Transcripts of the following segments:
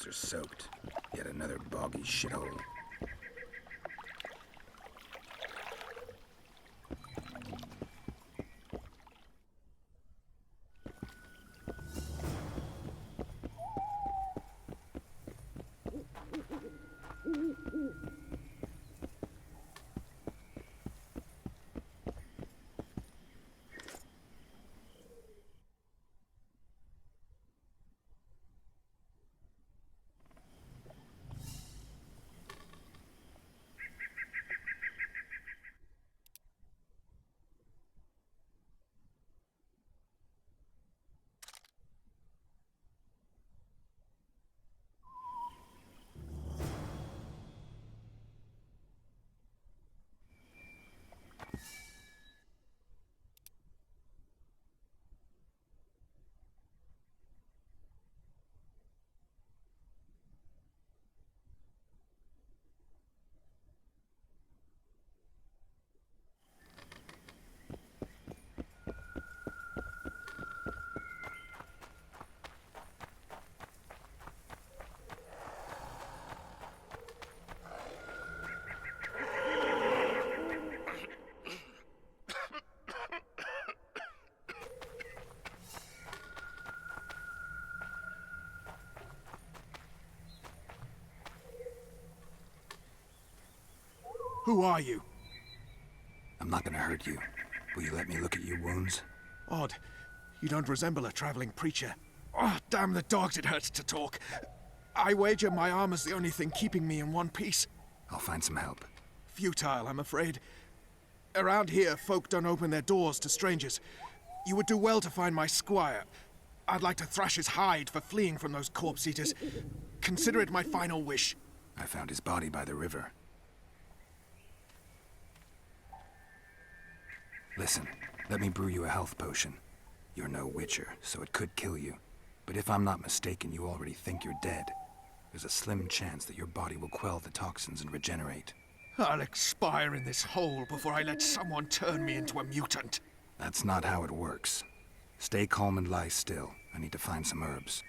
Footsteps are soaked. Yet another boggy shithole. Who are you? I'm not gonna hurt you. Will you let me look at your wounds? Odd. You don't resemble a traveling preacher. Oh, damn the dogs, it hurts to talk. I wager my armor's the only thing keeping me in one piece. I'll find some help. Futile, I'm afraid. Around here, folk don't open their doors to strangers. You would do well to find my squire. I'd like to thrash his hide for fleeing from those corpse-eaters. Consider it my final wish. I found his body by the river. Listen, let me brew you a health potion. You're no witcher, so it could kill you. But if I'm not mistaken, you already think you're dead. There's a slim chance that your body will quell the toxins and regenerate. I'll expire in this hole before I let someone turn me into a mutant. That's not how it works. Stay calm and lie still. I need to find some herbs.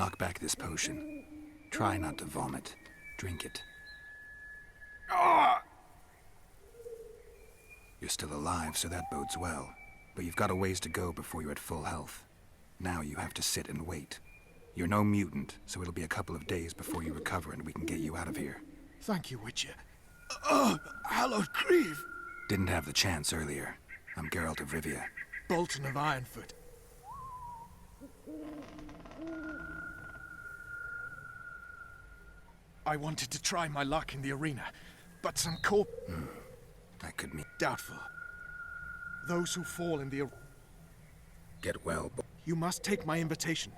Knock back this potion. Try not to vomit. Drink it. You're still alive, so that bodes well. But you've got a ways to go before you're at full health. Now you have to sit and wait. You're no mutant, so it'll be a couple of days before you recover and we can get you out of here. Thank you, Witcher. Hallowed grief! Didn't have the chance earlier. I'm Geralt of Rivia. Bolton of Ironfoot. I wanted to try my luck in the arena, but some That could mean... doubtful. Those who fall in the... Get well, You must take my invitation.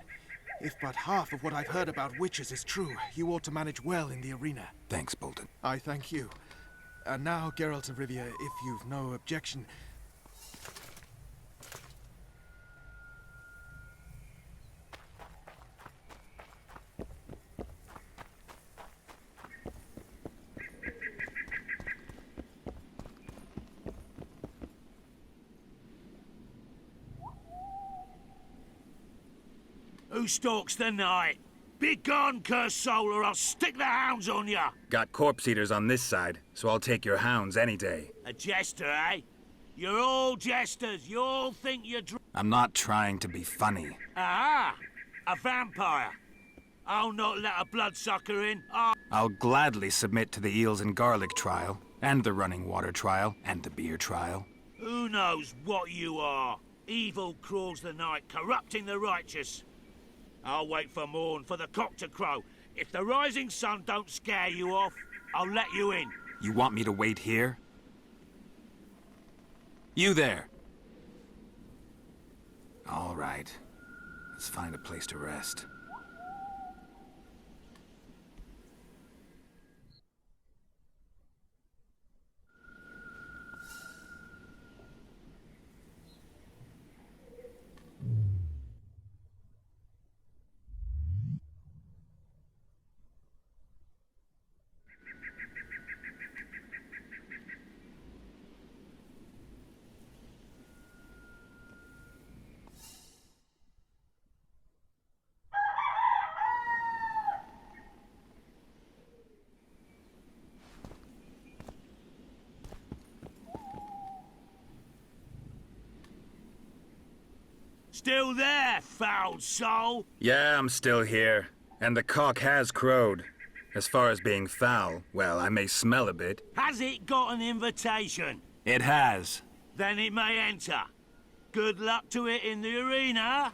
If but half of what I've heard about witches is true, you ought to manage well in the arena. Thanks, Bolton. I thank you. And now, Geralt of Rivia, if you've no objection... Who stalks the night? Be gone, cursed soul, or I'll stick the hounds on ya! Got corpse eaters on this side, so I'll take your hounds any day. A jester, eh? You're all jesters. You all think you're I'm not trying to be funny. Ah! A vampire. I'll not let a bloodsucker in. I'll gladly submit to the eels and garlic trial, and the running water trial, and the beer trial. Who knows what you are? Evil crawls the night, corrupting the righteous. I'll wait for morn, for the cock to crow. If the rising sun don't scare you off, I'll let you in. You want me to wait here? You there! All right. Let's find a place to rest. Still there, foul soul? Yeah, I'm still here. And the cock has crowed. As far as being foul, well, I may smell a bit. Has it got an invitation? It has. Then it may enter. Good luck to it in the arena.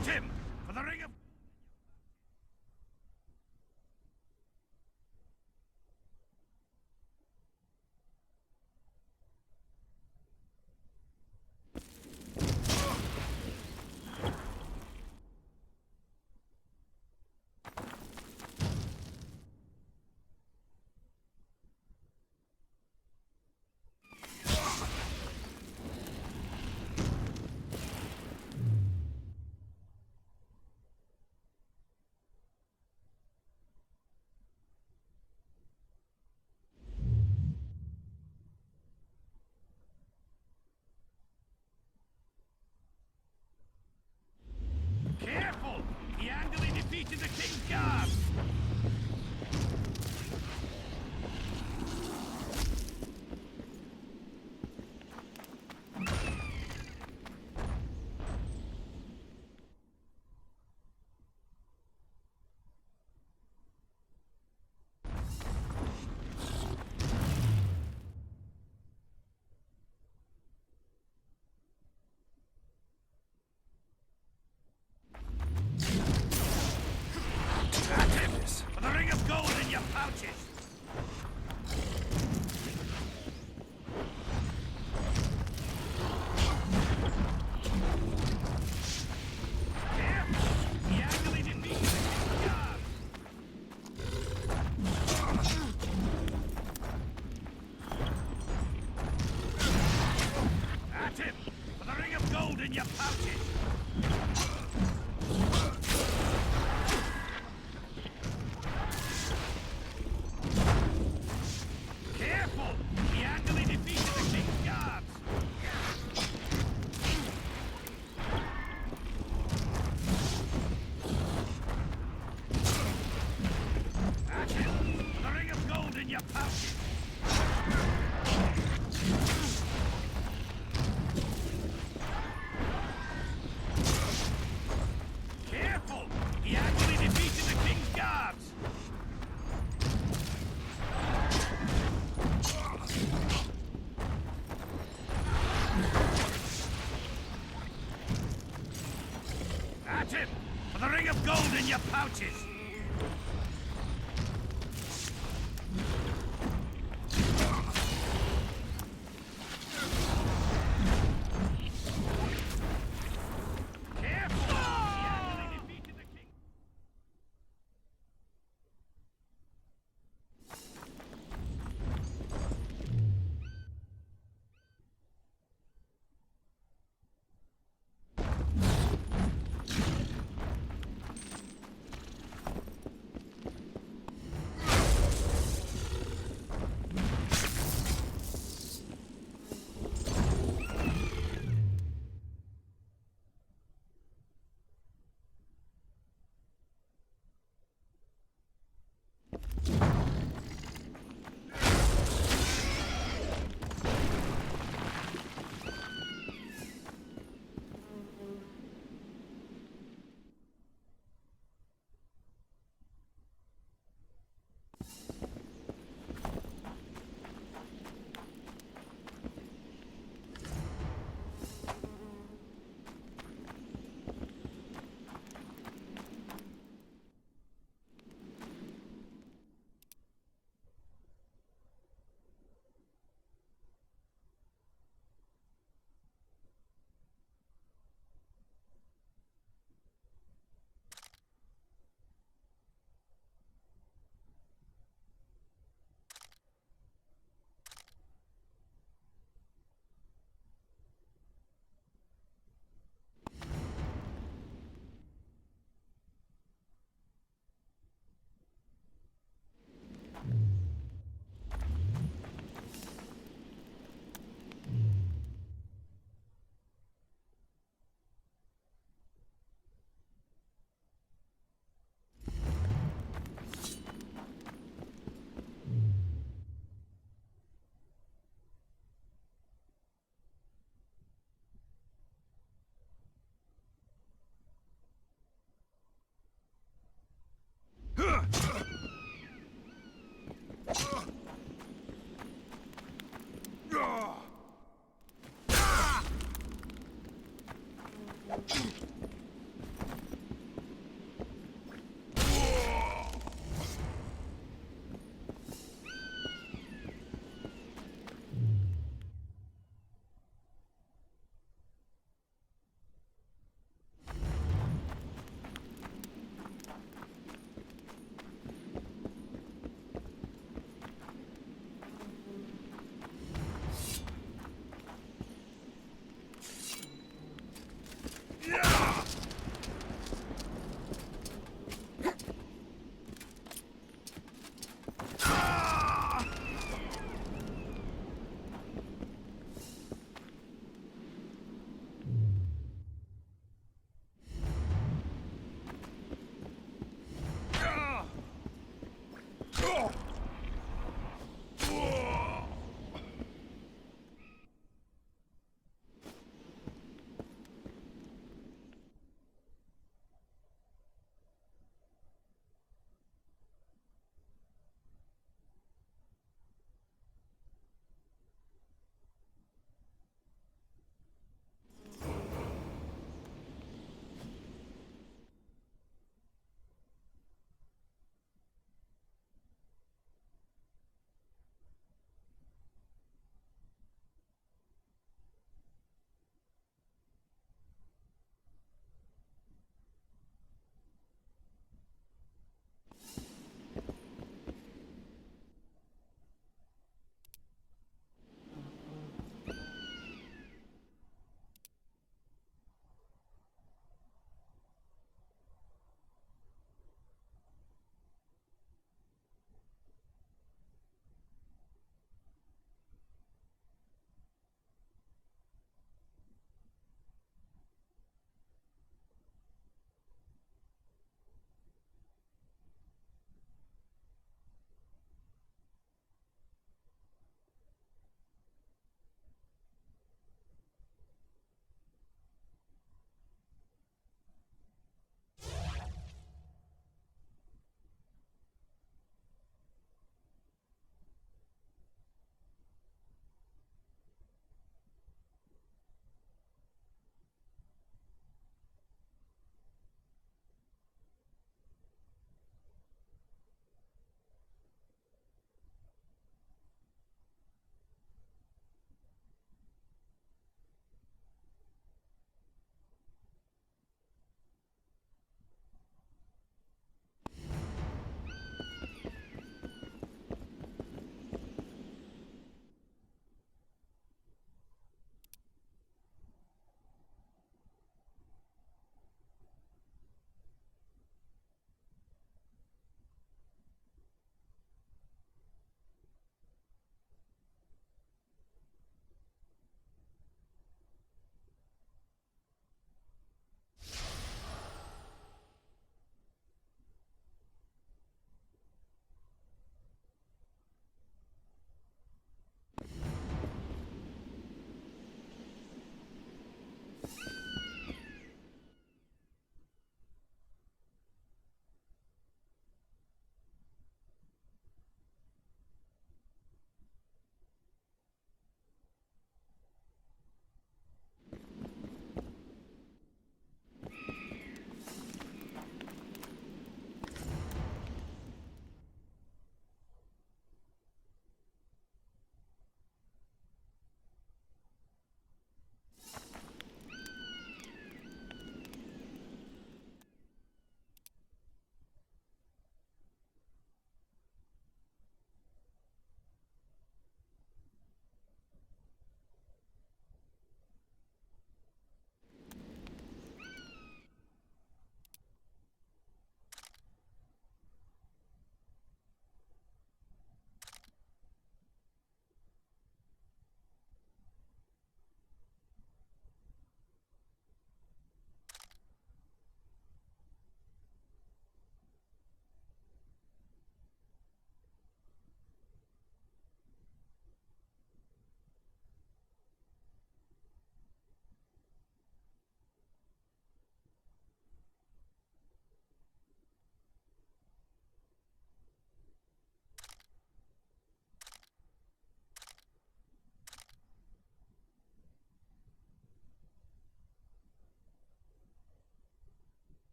At him! For the ring of... Careful! He handily defeated the King's Guard! For the ring of gold in your pouches! Careful! He handily defeated the King's Guard! At him! For the ring of gold in your pouches! Careful! He handily defeated the King's Guards! At him! The ring of gold in your pouches! Careful! He handily defeated the King's Guards! At him! For the ring of gold in your pouches! Careful! He handily defeated the King.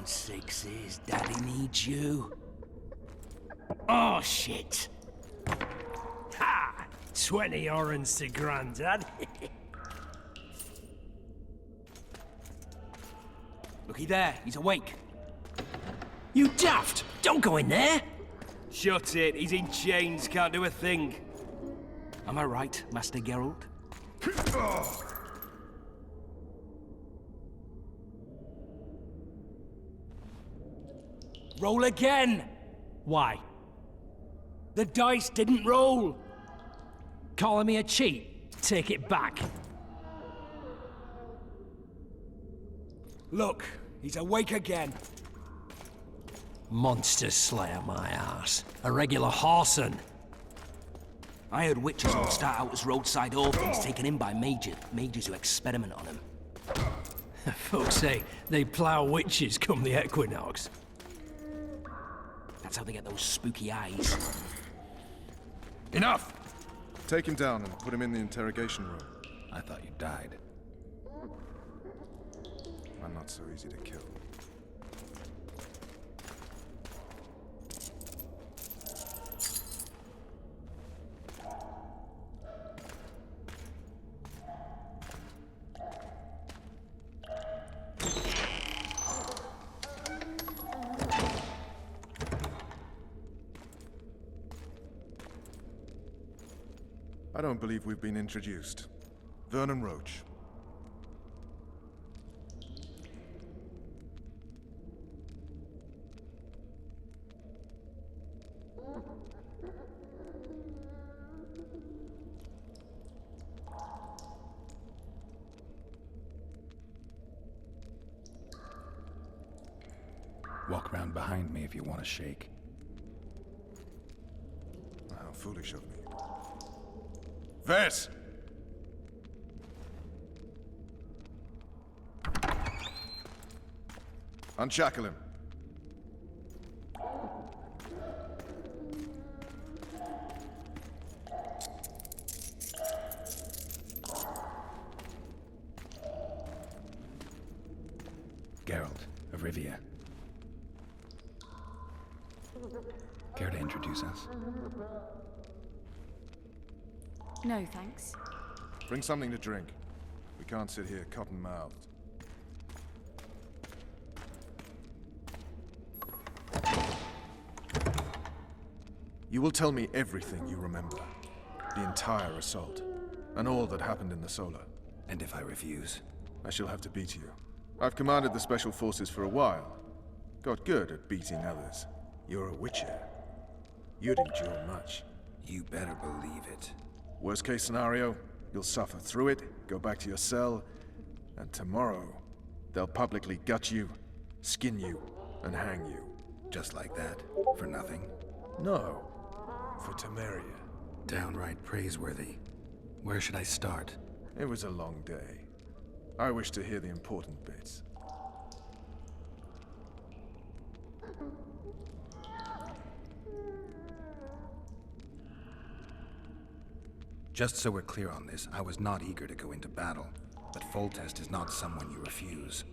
Sixes, Daddy needs you. Oh, shit. Ha! 20 orange to Grandad. Looky there, he's awake. You daft! Don't go in there! Shut it, he's in chains, can't do a thing. Am I right, Master Geralt? Roll again! Why? The dice didn't roll! Calling me a cheat? Take it back. Look, he's awake again. Monster Slayer, my ass. A regular horson. I heard witches will start out as roadside orphans taken in by mages who experiment on them. Folks say they plough witches come the equinox. That's how they get those spooky eyes. Enough! Take him down and put him in the interrogation room. I thought you died. I'm not so easy to kill. I don't believe we've been introduced. Vernon Roach. ground behind me if you want to shake. How foolish of me. Ves! Unshackle him. Geralt of Rivia. Care to introduce us? No, thanks. Bring something to drink. We can't sit here cotton-mouthed. You will tell me everything you remember. The entire assault. And all that happened in the Solar. And if I refuse? I shall have to beat you. I've commanded the Special Forces for a while. Got good at beating others. You're a Witcher. You'd endure much. You better believe it. Worst case scenario, you'll suffer through it, go back to your cell, and tomorrow, they'll publicly gut you, skin you, and hang you. Just like that? For nothing? No, for Temeria. Downright praiseworthy. Where should I start? It was a long day. I wish to hear the important bits. Just so we're clear on this, I was not eager to go into battle, but Foltest is not someone you refuse.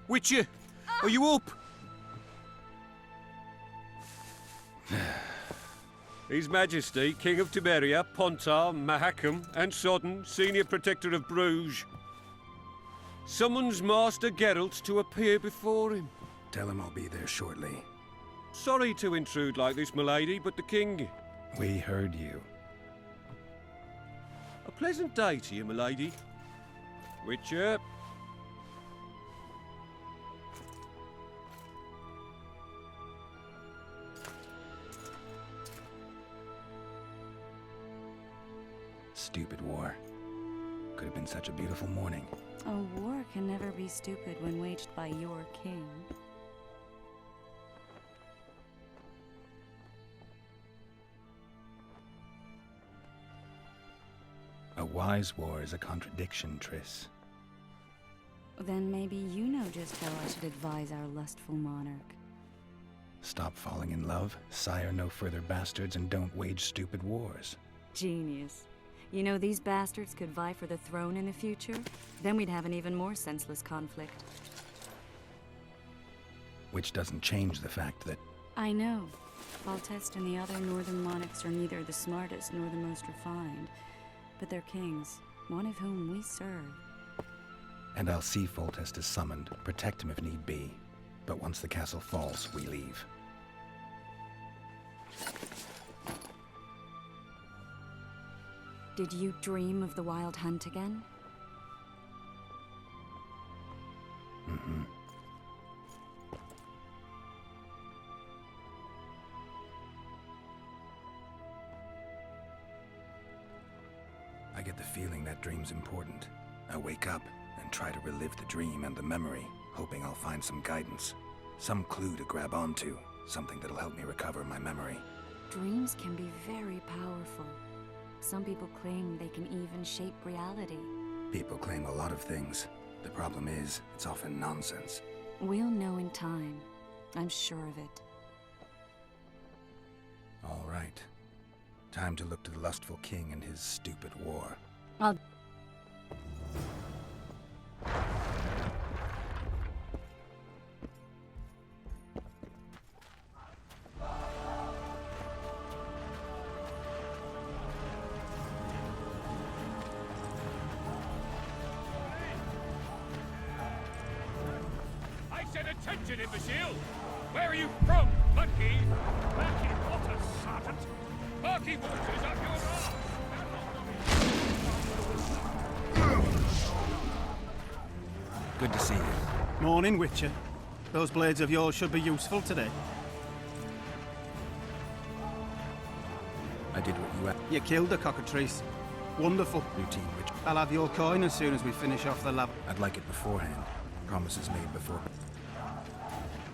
Witcher, are you up? His Majesty, King of Temeria, Pontar, Mahakam, and Sodden, Senior Protector of Bruges, summons Master Geralt to appear before him. Tell him I'll be there shortly. Sorry to intrude like this, milady, but the King... We heard you. A pleasant day to you, milady. Witcher. Stupid war. Could have been such a beautiful morning. A war can never be stupid when waged by your king. A wise war is a contradiction, Triss. Then maybe you know just how I should advise our lustful monarch. Stop falling in love, sire no further bastards, and don't wage stupid wars. Genius. You know, these bastards could vie for the throne in the future? Then we'd have an even more senseless conflict. Which doesn't change the fact that... I know. Foltest and the other northern monarchs are neither the smartest nor the most refined. But they're kings, one of whom we serve. And I'll see Foltest is summoned, protect him if need be. But once the castle falls, we leave. Did you dream of the Wild Hunt again? Mm-hmm. I get the feeling that dream's important. I wake up and try to relive the dream and the memory, hoping I'll find some guidance. Some clue to grab onto, something that'll help me recover my memory. Dreams can be very powerful. Some people claim they can even shape reality. People claim a lot of things. The problem is, it's often nonsense. We'll know in time. I'm sure of it. All right. Time to look to the lustful king and his stupid war. I'll... I said attention, imbecile! Where are you from, monkey? Monkey, what a sergeant! Barky voices up your arse! Good to see you. Morning, Witcher. Those blades of yours should be useful today. I did what you asked. You killed the cockatrice. Wonderful. Routine, which I'll have your coin as soon as we finish off the lab. I'd like it beforehand. Promises made before.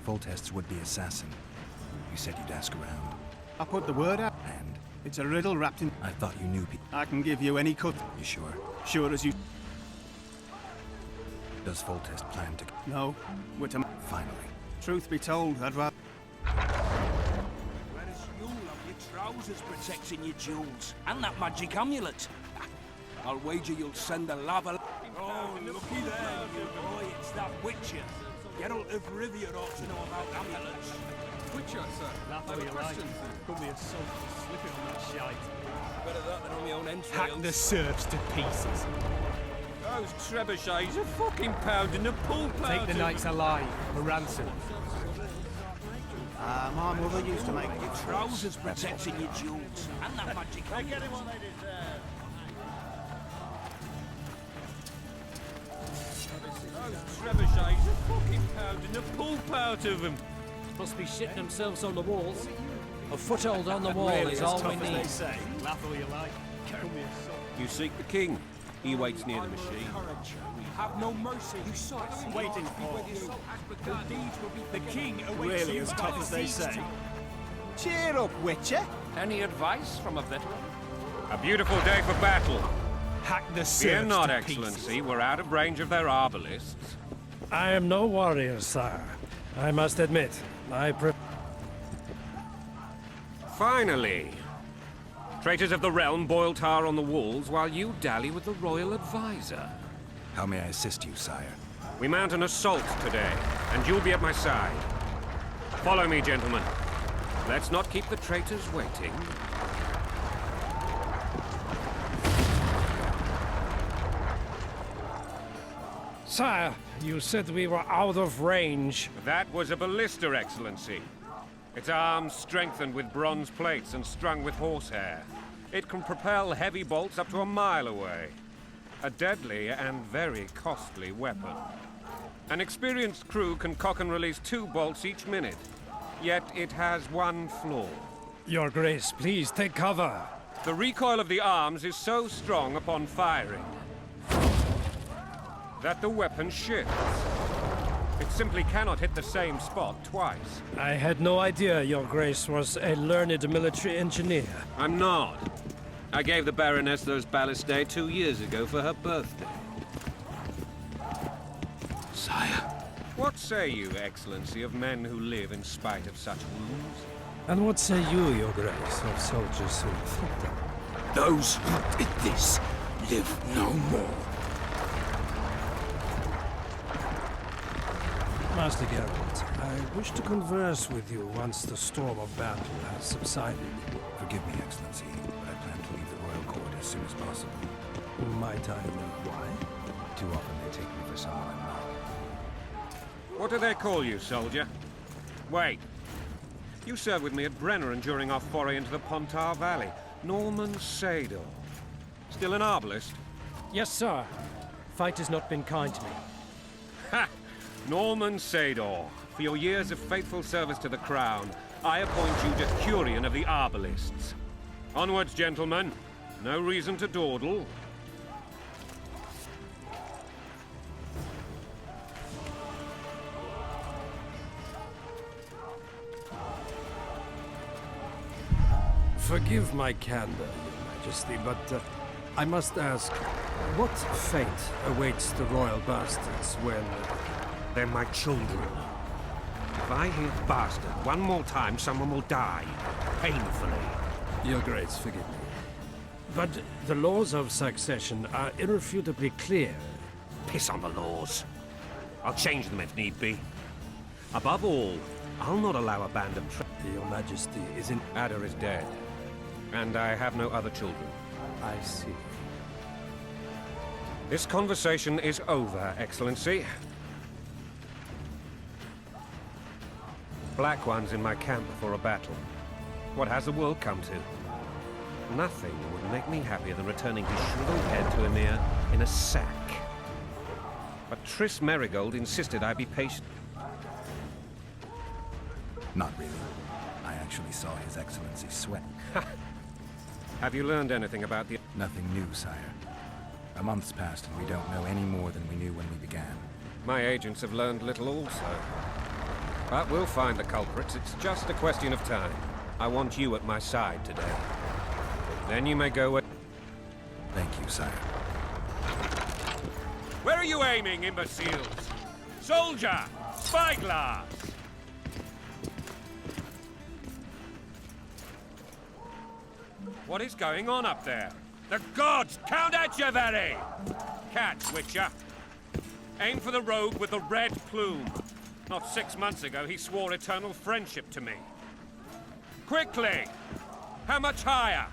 Foltest's would-be assassin. You said you'd ask around. I put the word out. And It's a riddle wrapped in... I thought you knew people. I can give you any cut. You sure? Sure as you... Does Foltest plan to... No. Witcher... Finally. Truth be told, I'd rather... Whereas you'll have your trousers protecting your jewels, and that magic amulet. I'll wager you'll send a lava... Oh, looky there, you boy, it's that Witcher. Geralt of Rivia ought to know about amulets. Witcher, sir. That's what you like. Could be a salt for slipping on that shite. Better that than on my own entrails. Hack the serfs to pieces. Those trebuchets are fucking pounding the pool powder. Take the knights alive for ransom. My mother used to make... Your trousers protecting your jewels, and that magic amulet. Those trebuchets are fucking pounding the pool out of them. Must be shitting themselves on the walls. A foothold on the wall is all we need. Say, laugh all you like. Could be a salt. You seek the king. He waits near the machine. Have no mercy. You saw it. Waiting for... The king awaits Really you as by tough the as they siege say. tower. Cheer up, Witcher. Any advice from a veteran? A beautiful day for battle. Hack the serfs Fear not, to Excellency. pieces. We're out of range of their arbalists. I am no warrior, sire. I must admit, Finally! Traitors of the realm boil tar on the walls while you dally with the royal advisor. How may I assist you, sire? We mount an assault today, and you'll be at my side. Follow me, gentlemen. Let's not keep the traitors waiting. Sire, you said we were out of range. That was a ballista, Excellency. Its arms strengthened with bronze plates and strung with horsehair. It can propel heavy bolts up to a mile away. A deadly and very costly weapon. An experienced crew can cock and release 2 bolts each minute. Yet it has one flaw. Your Grace, please take cover. The recoil of the arms is so strong upon firing that the weapon shifts. It simply cannot hit the same spot twice. I had no idea Your Grace was a learned military engineer. I'm not. I gave the Baroness those ballistae 2 years ago for her birthday. Sire. What say you, Excellency, of men who live in spite of such wounds? And what say you, Your Grace, of soldiers who inflict them? Those who did this live no more. Master Geralt, I wish to converse with you once the storm of battle has subsided. Forgive me, Excellency, but I plan to leave the royal court as soon as possible. Might I know why? Too often they take me for someone I'm not. What do they call you, soldier? Wait. You served with me at Brenner during our foray into the Pontar Valley. Norman Sador. Still an arbalist? Yes, sir. Fight has not been kind to me. Ha! Norman Sador. For your years of faithful service to the crown, I appoint you Decurion of the Arbalists. Onwards, gentlemen. No reason to dawdle. Forgive my candor, Your Majesty, but I must ask, what fate awaits the royal bastards when... They're my children. If I hear bastard one more time, someone will die. Painfully. Your Grace, forgive me. But the laws of succession are irrefutably clear. Piss on the laws. I'll change them if need be. Above all, I'll not allow a band of Your Majesty is in... Ada is dead. And I have no other children. I see. This conversation is over, Excellency. Black One's in my camp before a battle. What has the world come to? Nothing would make me happier than returning his shriveled head to Emir in a sack. But Triss Merigold insisted I be patient. Not really. I actually saw His Excellency sweat. Have you learned anything about the... Nothing new, sire. A month's passed and we don't know any more than we knew when we began. My agents have learned little also. But we'll find the culprits. It's just a question of time. I want you at my side today. Then you may go... Thank you, sire. Where are you aiming, imbeciles? Soldier! Spyglass! What is going on up there? The gods! Count Etcheverry! Catch, Witcher. Aim for the rogue with the red plume. Not 6 months ago, he swore eternal friendship to me. Quickly! How much higher?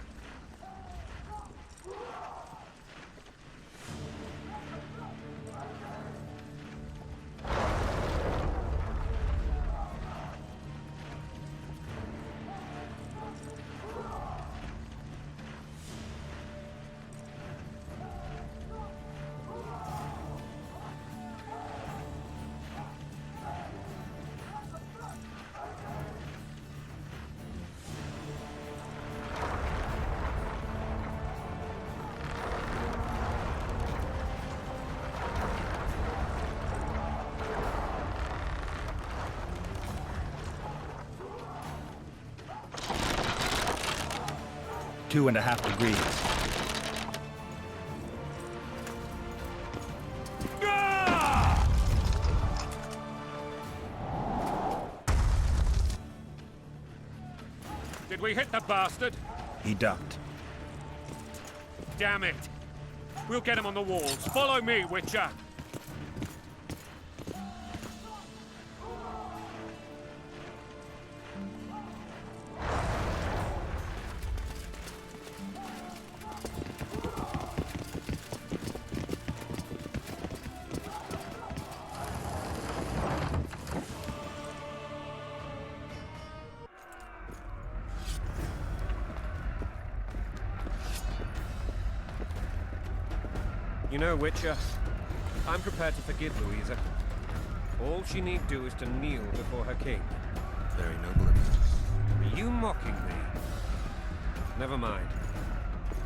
Two and a half degrees. Did we hit the bastard? He ducked. Damn it! We'll get him on the walls. Follow me, Witcher! You know, Witcher, I'm prepared to forgive Louisa. All she need do is to kneel before her king. Very noble of you. Are you mocking me? Never mind.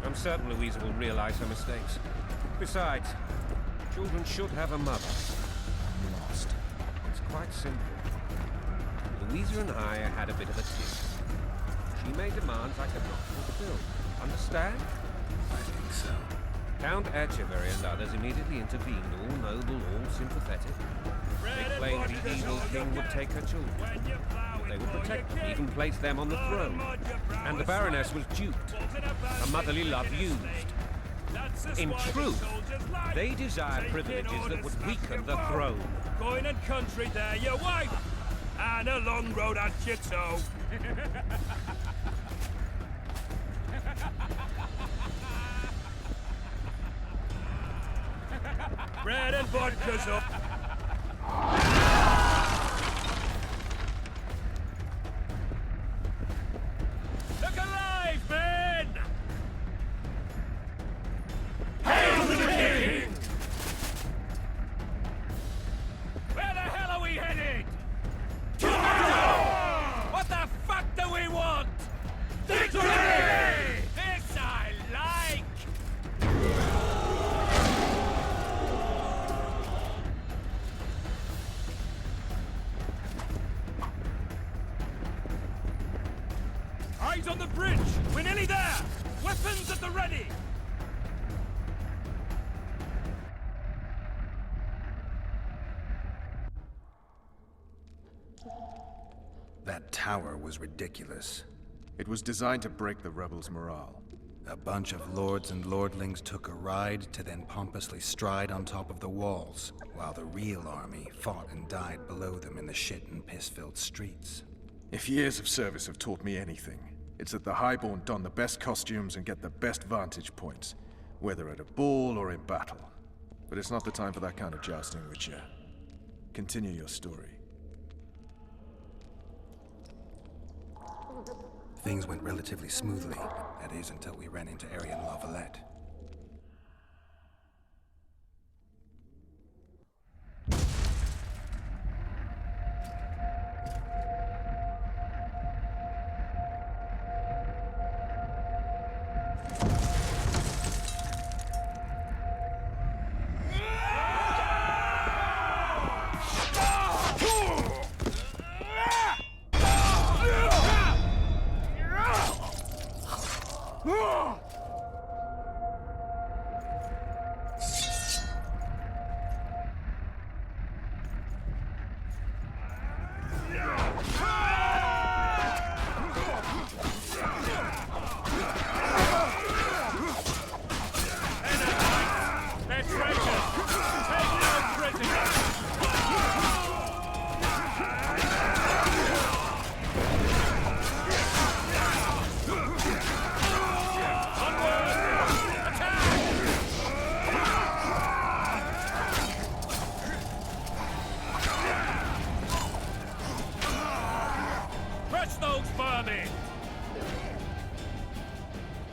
I'm certain Louisa will realize her mistakes. Besides, children should have a mother. I'm lost. It's quite simple. Louisa and I had a bit of a tiff. She made demands I could not fulfill. Understand? I think so. Count Etcheverry and others immediately intervened, all noble, all sympathetic. They claimed the evil king would take her children. They would protect them, even place them on the throne. And the Baroness was duped, her motherly love used. In truth, they desire privileges that would weaken the throne. Going and country there, your wife, and a long road at your toe. Bread and vodka's up. Look alive, men! Hail to the king! Where the hell are we headed? To battle! What the fuck do we want? Victory! This I like! tower was ridiculous. It was designed to break the rebels' morale. A bunch of lords and lordlings took a ride to then pompously stride on top of the walls, while the real army fought and died below them in the shit and piss-filled streets. If years of service have taught me anything, it's that the Highborn don the best costumes and get the best vantage points, whether at a ball or in battle. But it's not the time for that kind of jousting, Witcher. Continue your story. Things went relatively smoothly, that is, until we ran into Aryan Lavalette.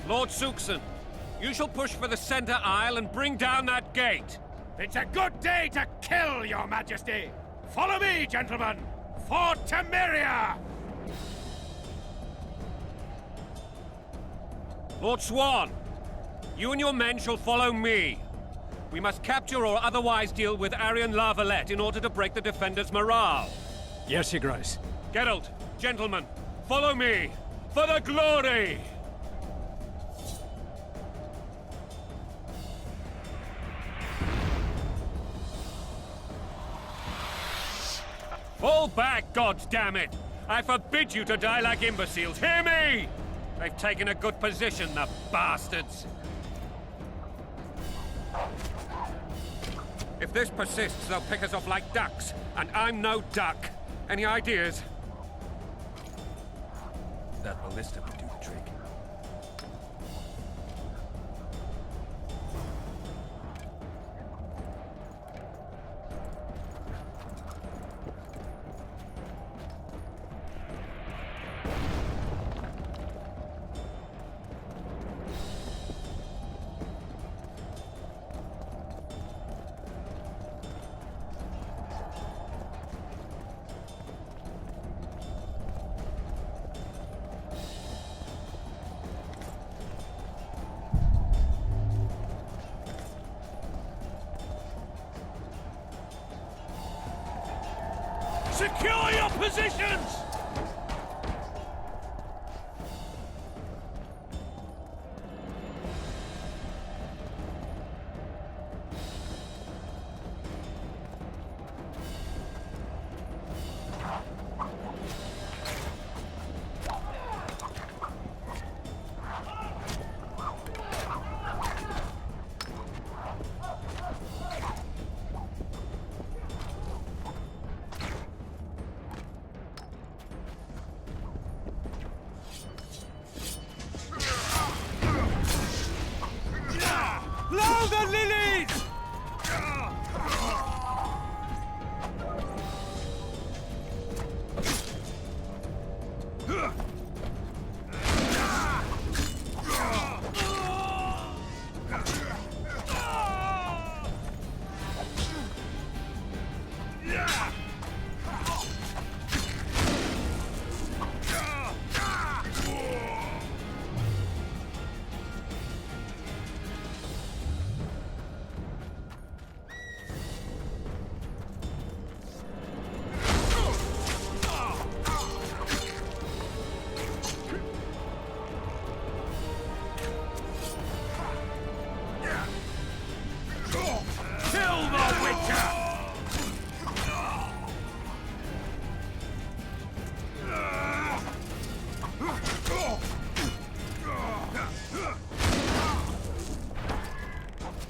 Lord Suxon, you shall push for the center aisle and bring down that gate. It's a good day to kill, Your Majesty! Follow me, gentlemen! For Temeria! Lord Swan, you and your men shall follow me. We must capture or otherwise deal with Aryan Lavalette in order to break the defenders' morale. Yes, Your Grace. Geralt, gentlemen, follow me! For the glory! Fall back, goddammit! I forbid you to die like imbeciles. Hear me! They've taken a good position, the bastards. If this persists, they'll pick us off like ducks, and I'm no duck. Any ideas? That ballista would do the trick. Secure your positions!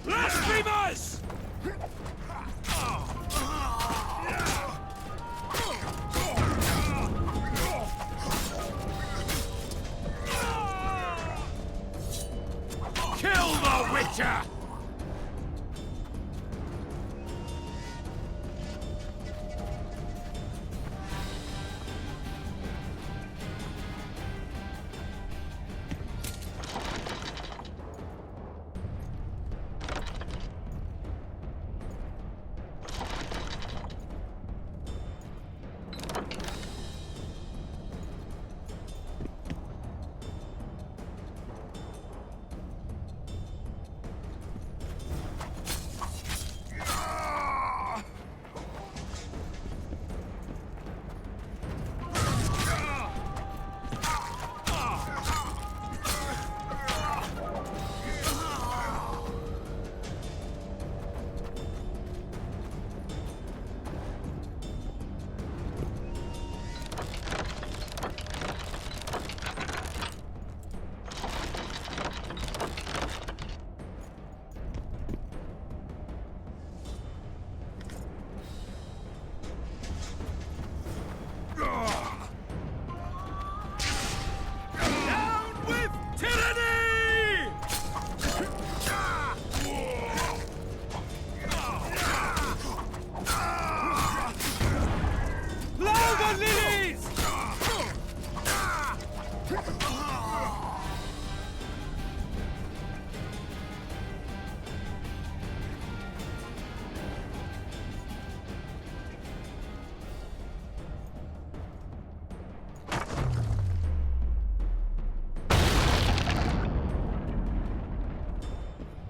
Blasphemers! Kill the Witcher!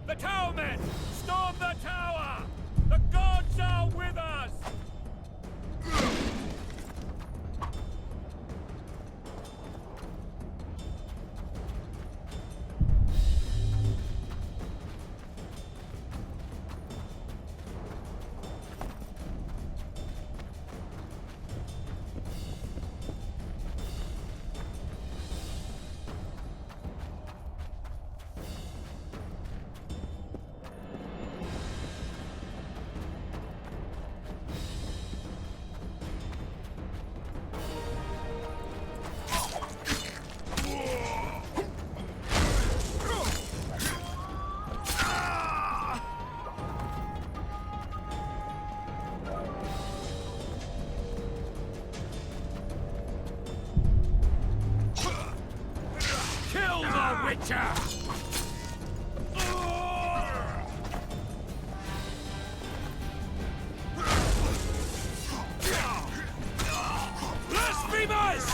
The towermen! Storm the tower! The gods are with us! Kill the Witcher! Blasphemers!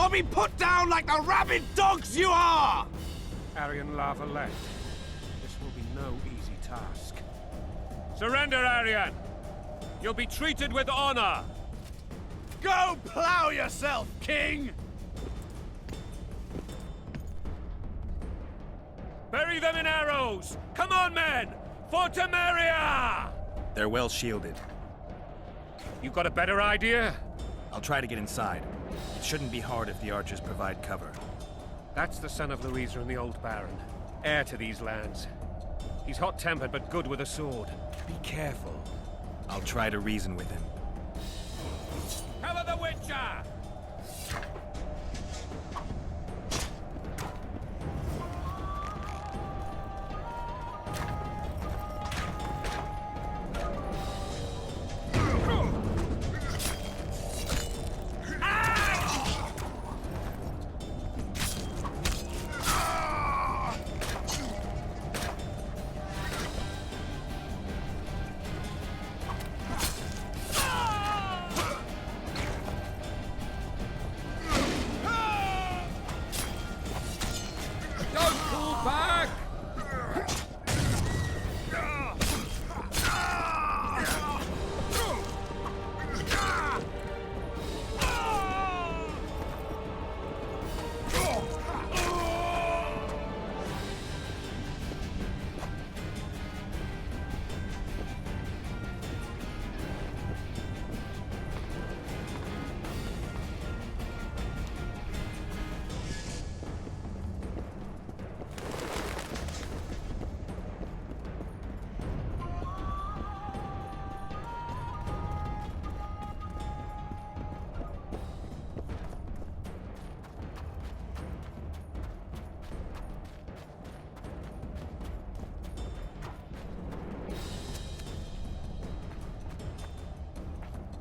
or be put down like the rabid dogs you are! Arian Lavalette, this will be no easy task. Surrender, Arian! You'll be treated with honor! Go plow yourself, King! Bury them in arrows! Come on, men! For Temeria! They're well shielded. You got a better idea? I'll try to get inside. It shouldn't be hard if the archers provide cover. That's the son of Louisa and the old Baron, heir to these lands. He's hot-tempered but good with a sword. Be careful. I'll try to reason with him. Cover the Witcher!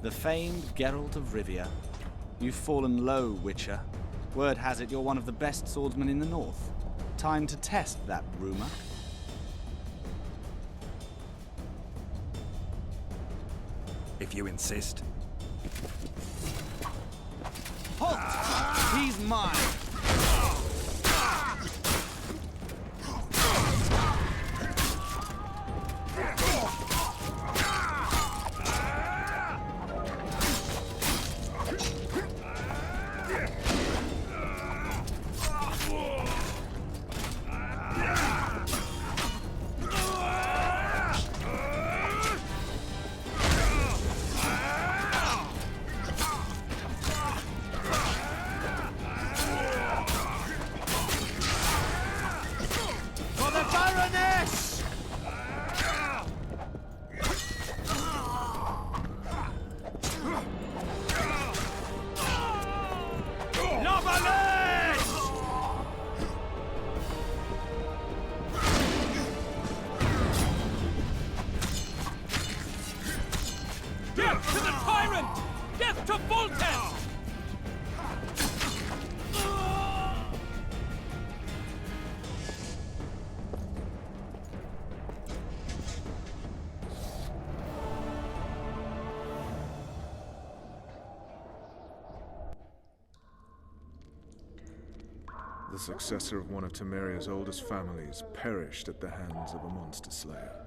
The famed Geralt of Rivia. You've fallen low, Witcher. Word has it you're one of the best swordsmen in the north. Time to test that rumor. If you insist. Halt! He's mine! Death to the tyrant! Death to Voltes! The successor of one of Temeria's oldest families perished at the hands of a monster slayer.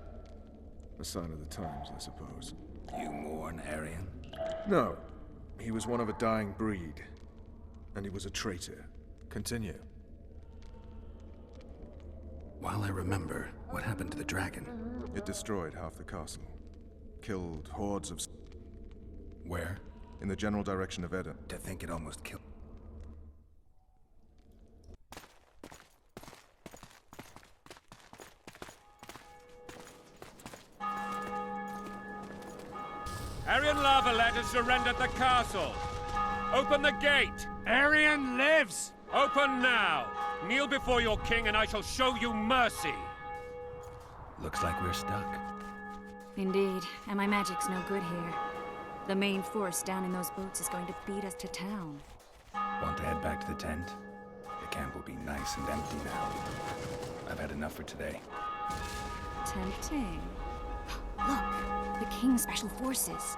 A sign of the times, I suppose. You mourn Arian? No. He was one of a dying breed. And he was a traitor. Continue. While I remember, what happened to the dragon? It destroyed half the castle. Killed hordes of... Where? In the general direction of Edda. To think it almost killed... Arian Lavalette has surrendered the castle. Open the gate. Arian lives! Open now. Kneel before your king and I shall show you mercy. Looks like we're stuck. Indeed, and my magic's no good here. The main force down in those boats is going to beat us to town. Want to head back to the tent? The camp will be nice and empty now. I've had enough for today. Tempting. Look, the King's Special Forces.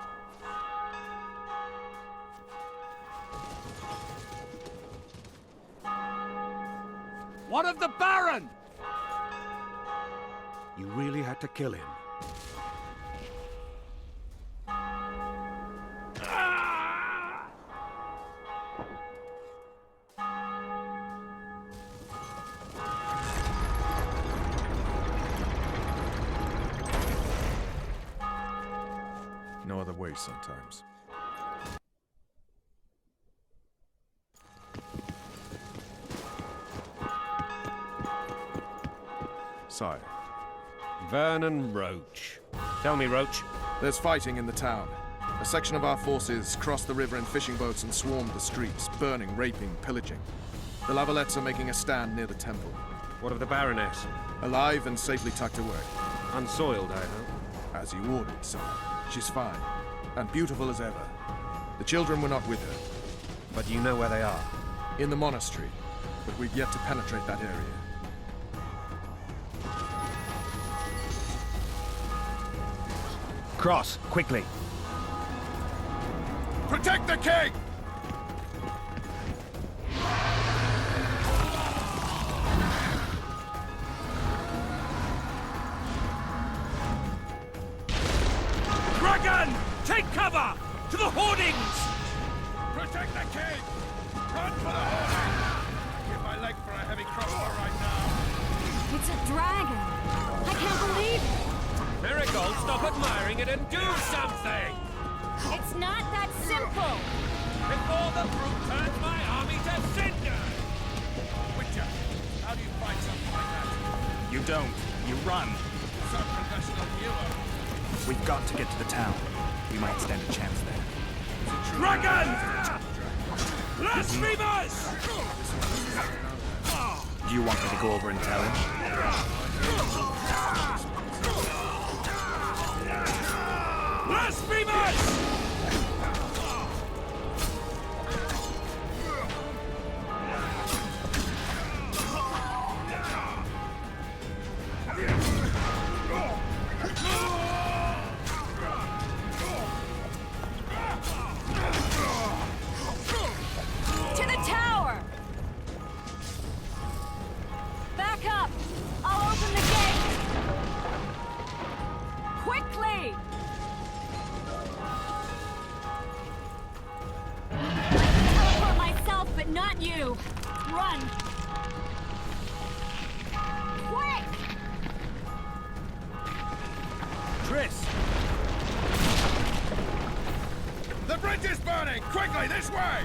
What of the Baron? You really had to kill him. No other way sometimes. Sire. Vernon Roach. Tell me, Roach. There's fighting in the town. A section of our forces crossed the river in fishing boats and swarmed the streets, burning, raping, pillaging. The Lavalettes are making a stand near the temple. What of the Baroness? Alive and safely tucked away. Unsoiled, I hope. As you ordered, sire. She's fine, and beautiful as ever. The children were not with her. But you know where they are? In the monastery, but we've yet to penetrate that area. Cross, quickly. Protect the king! Dragon! Take cover! To the hoardings! Protect the king! Run for the hoarding! Give my leg for a heavy crossbow right now. It's a dragon! I can't believe it! Marigold, stop admiring it and do something! It's not that simple! Before the brute turns my army to cinder! Witcher, how do you fight something like that? You don't. You run. So professional you are. We've got to get to the town. We might stand a chance there. Dragon! Blasphemers! Do you want me to go over and tell him? Blasphemers! To the tower! Back up! I'll open the gate! Quickly! Teleport myself, but not you! Run! Quick! Triss! The bridge is burning! Quickly, this way!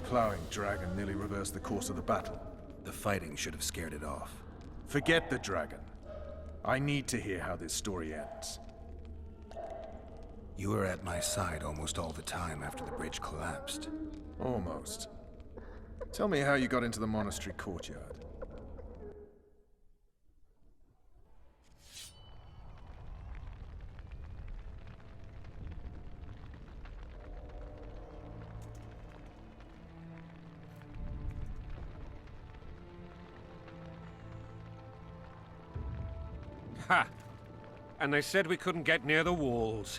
Plowing dragon nearly reversed the course of the battle. The fighting should have scared it off. Forget the dragon. I need to hear how this story ends. You were at my side almost all the time after the bridge collapsed. Almost. Tell me how you got into the monastery courtyard. Ha! And they said we couldn't get near the walls.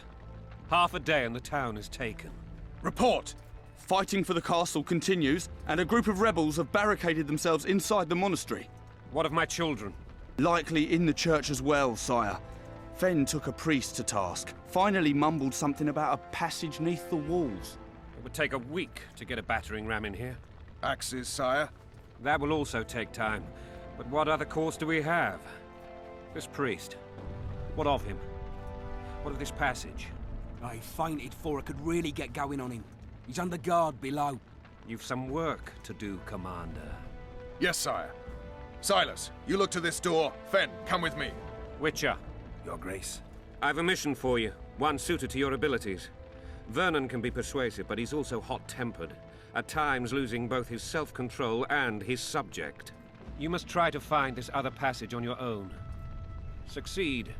Half a day and the town is taken. Report! Fighting for the castle continues, and a group of rebels have barricaded themselves inside the monastery. What of my children? Likely in the church as well, sire. Fen took a priest to task, finally mumbled something about a passage neath the walls. It would take a week to get a battering ram in here. Axes, sire. That will also take time. But what other course do we have? This priest. What of him? What of this passage? I fainted before I could really get going on him. He's under guard below. You've some work to do, Commander. Yes, sire. Silas, you look to this door. Fen, come with me. Witcher. Your Grace. I've a mission for you, one suited to your abilities. Vernon can be persuasive, but he's also hot-tempered, at times losing both his self-control and his subject. You must try to find this other passage on your own. Succeed,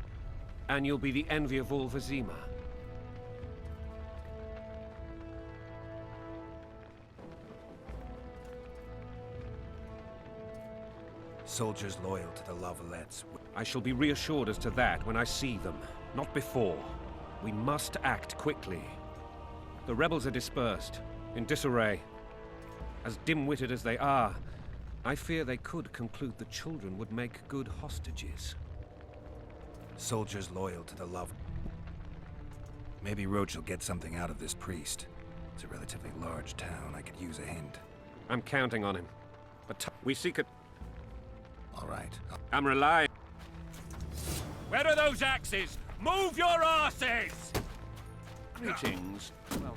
and you'll be the envy of all Vizima. Soldiers loyal to the Lavalettes. I shall be reassured as to that when I see them, not before. We must act quickly. The rebels are dispersed, in disarray. As dim-witted as they are, I fear they could conclude the children would make good hostages. Soldiers loyal to the love. Maybe Roach will get something out of this priest. It's a relatively large town. I could use a hint. I'm counting on him. But we seek it. All right. I'm relying. Where are those axes? Move your asses! Greetings. Welcome.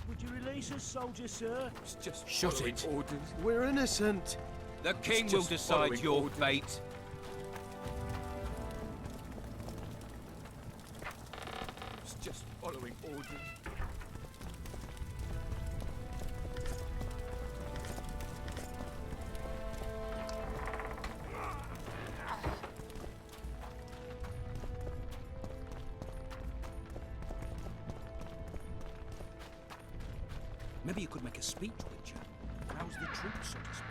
Would you release us, soldier, sir? It's just Shut it. orders. We're innocent. The king will decide your fate. It's just following orders. Maybe you could make a speech, Witcher. Rouse the troops, so to speak.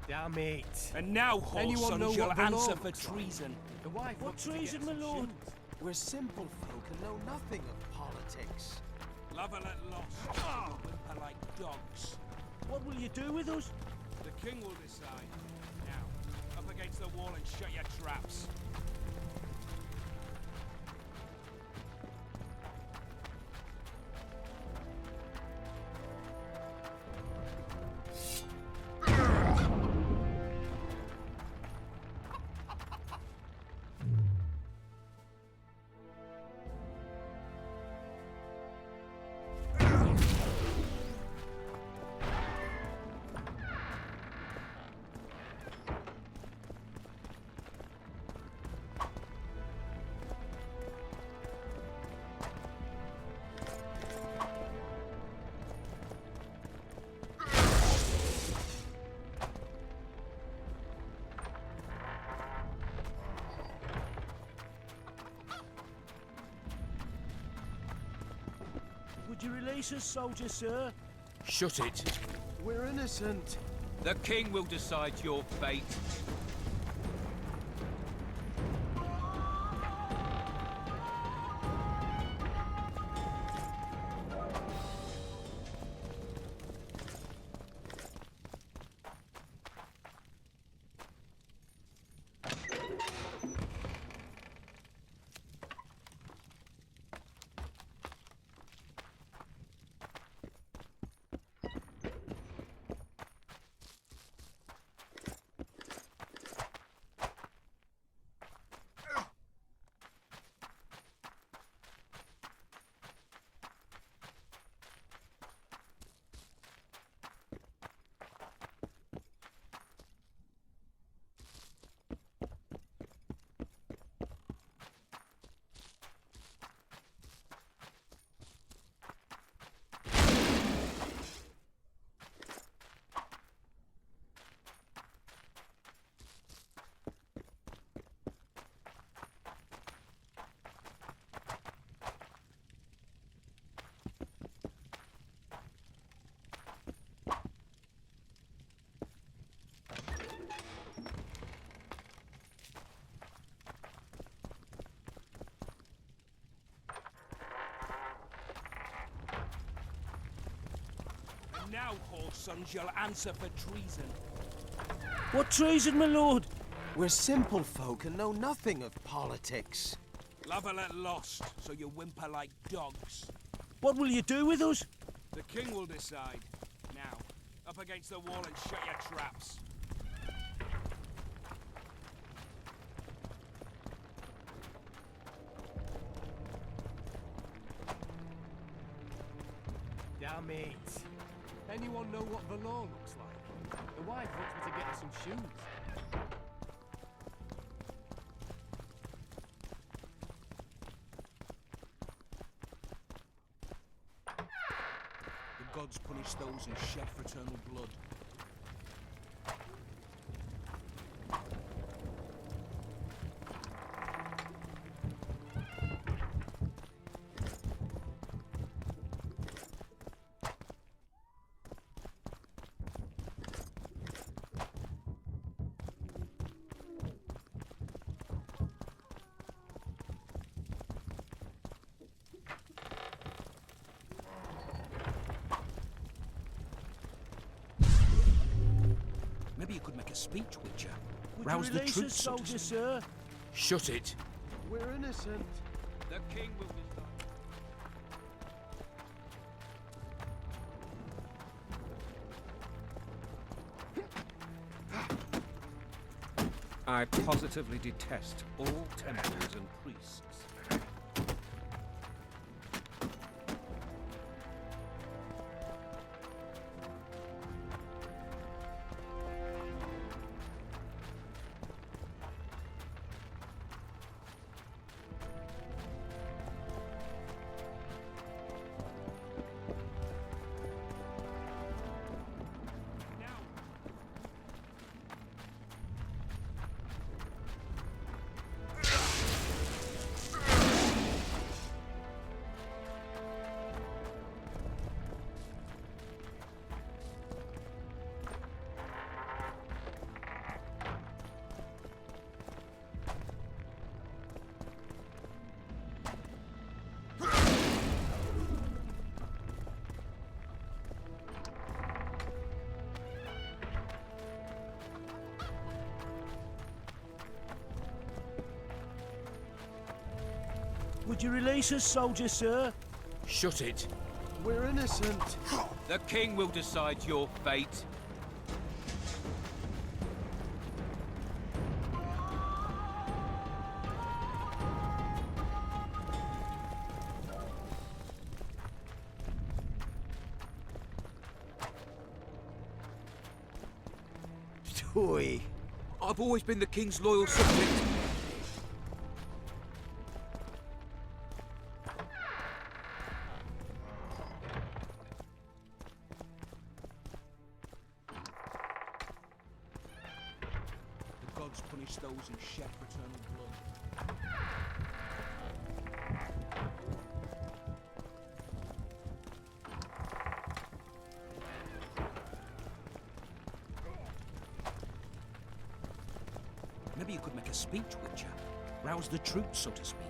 Damn it. And now, Anyone know Whoreson, you'll what the answer law- for treason. The wife What wants to get treason, some my lord? shit. We're simple folk and know nothing of politics. Lavalette lost. Whimper like dogs. What will you do with us? The king will decide. Now, up against the wall and shut your traps. Would you release us, soldier, sir? Shut it. We're innocent. The king will decide your fate. Now, whore sons, you'll answer for treason. What treason, my lord? We're simple folk and know nothing of politics. Lavalette lost, so you whimper like dogs. What will you do with us? The king will decide. Now, up against the wall and shut your traps. Damn it. Anyone know what the law looks like? The wife wants me to get her some shoes. The gods punish those who shed fraternal blood. Maybe you could make a speech, Witcher. Rouse the troops, soldier, sir. Shut it. We're innocent. The king will decide. I positively detest all temples and priests. Would you release us, soldier, sir? Shut it. We're innocent. The king will decide your fate. Toy. I've always been the king's loyal subject. The gods punish those who shed fraternal blood. Maybe you could make a speech, Witcher. Rouse the troops, so to speak.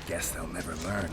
Guess they'll never learn.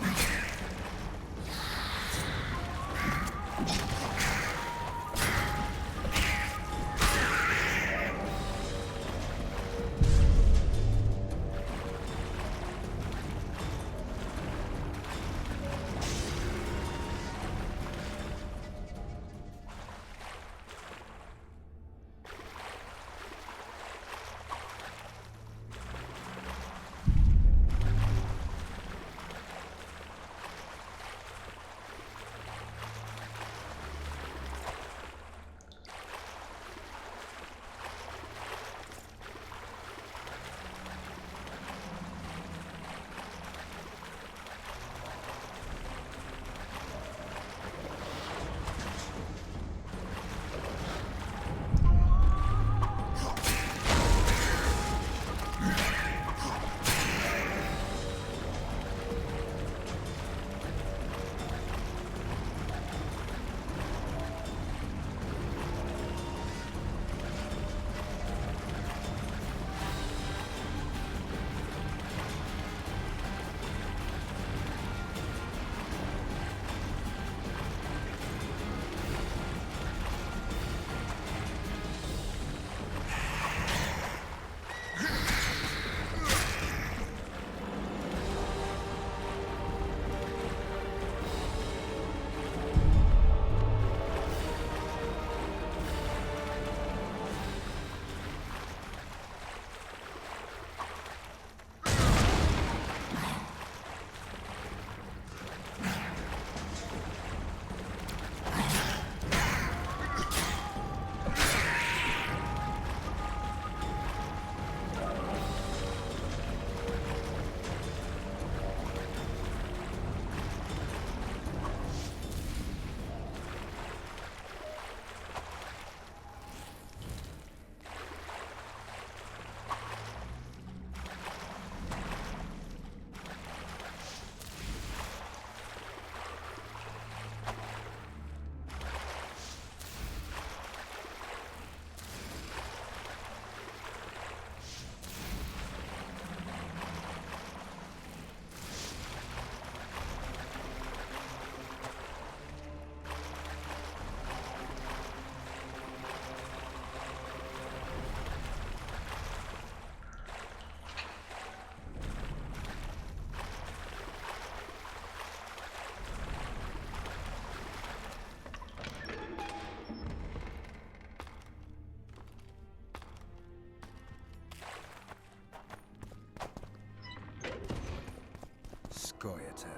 Scoia'tael.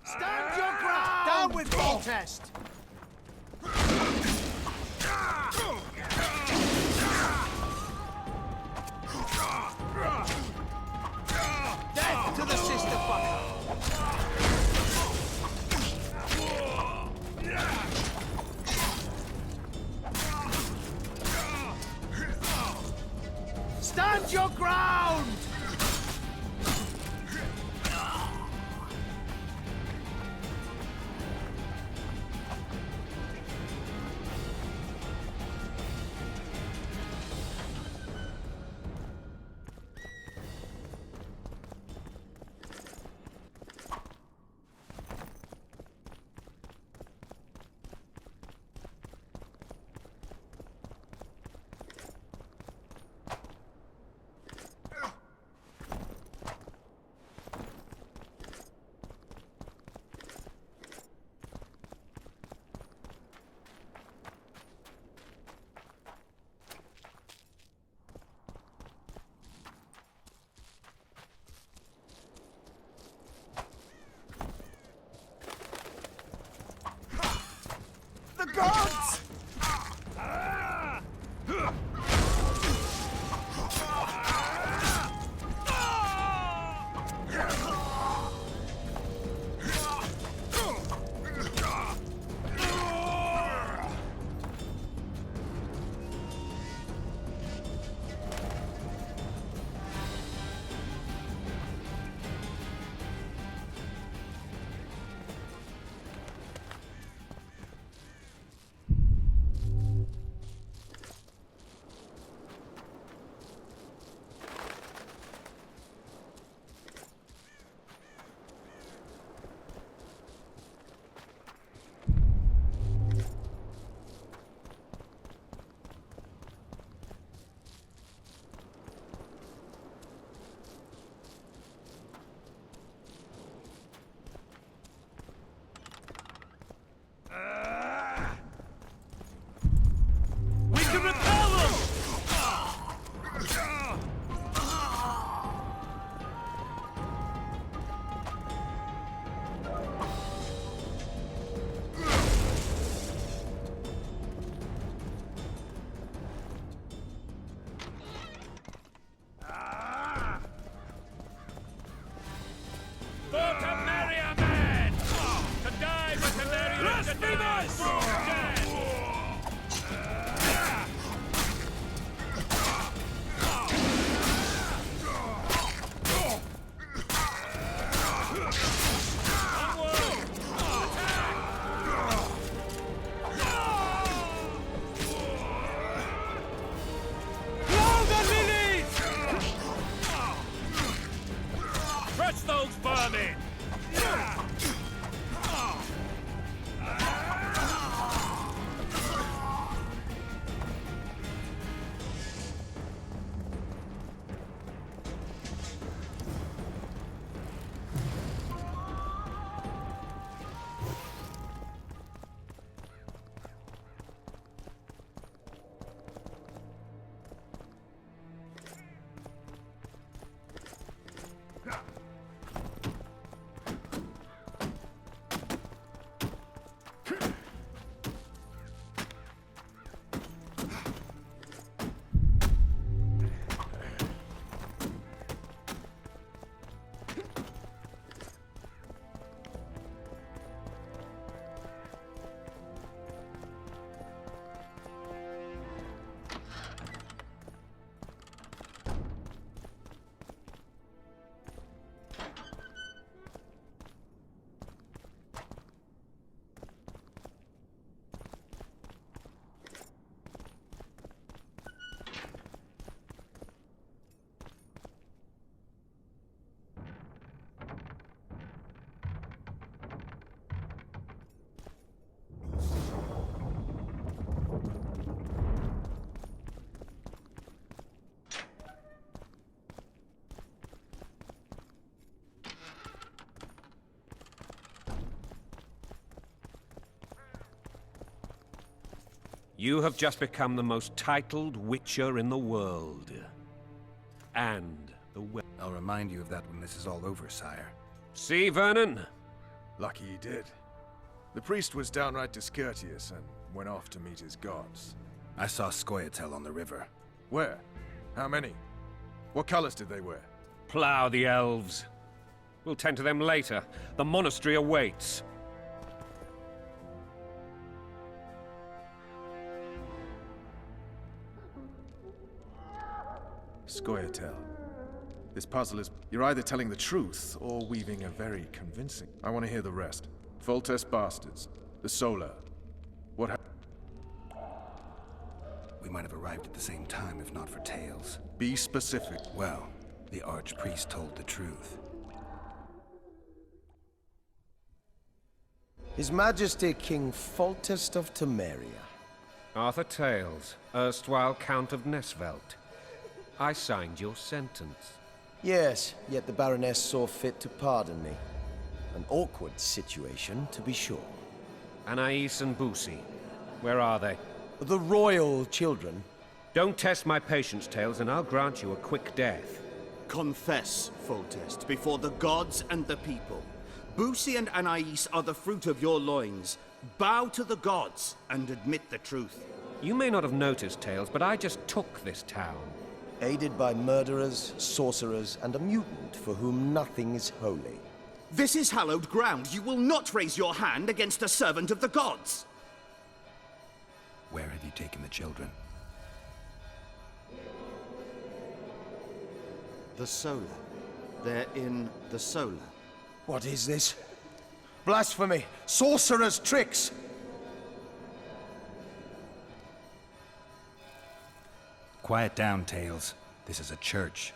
Stand your ground! Down with Voltest! Death to the sister fucker! Stand your ground! Crush those vermin! You have just become the most titled Witcher in the world. And I'll remind you of that when this is all over, sire. See, Vernon? Lucky he did. The priest was downright discourteous and went off to meet his gods. I saw Scoia'tael on the river. Where? How many? What colors did they wear? Plough the elves. We'll tend to them later. The monastery awaits. Scoia'tael. This puzzle is... You're either telling the truth or weaving a very convincing... I want to hear the rest. Foltest bastards. The Solar. What happened? We might have arrived at the same time if not for tales. Be specific. Well, the archpriest told the truth. His Majesty King Foltest of Temeria. Arthur Tales, erstwhile Count of Nesvelt. I signed your sentence. Yes, yet the Baroness saw fit to pardon me. An awkward situation, to be sure. Anais and Boosie, where are they? The royal children. Don't test my patience, Tales, and I'll grant you a quick death. Confess, Foltest, before the gods and the people. Boosie and Anais are the fruit of your loins. Bow to the gods and admit the truth. You may not have noticed, Tales, but I just took this town. Aided by murderers, sorcerers, and a mutant for whom nothing is holy. This is hallowed ground. You will not raise your hand against a servant of the gods. Where have you taken the children? The Solar. They're in the Solar. What is this? Blasphemy! Sorcerer's tricks! Quiet down, Tales. This is a church.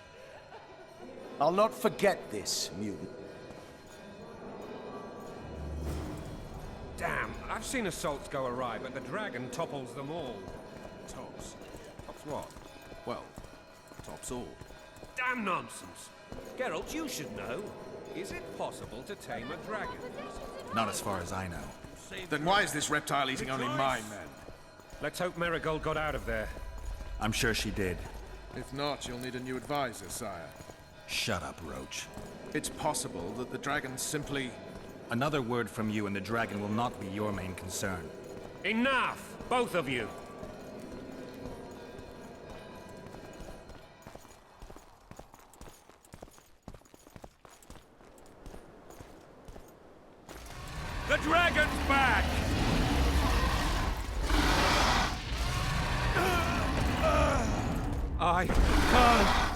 I'll not forget this, mutant. Damn, I've seen assaults go awry, but the dragon topples them all. Tops? Tops what? Well, tops all. Damn nonsense! Geralt, you should know. Is it possible to tame a dragon? Not as far as I know. Then why is this reptile eating only my men? Let's hope Marigold got out of there. I'm sure she did. If not, you'll need a new advisor, sire. Shut up, Roach. It's possible that the dragon simply... Another word from you and the dragon will not be your main concern. Enough! Both of you! The dragon's back! I can't...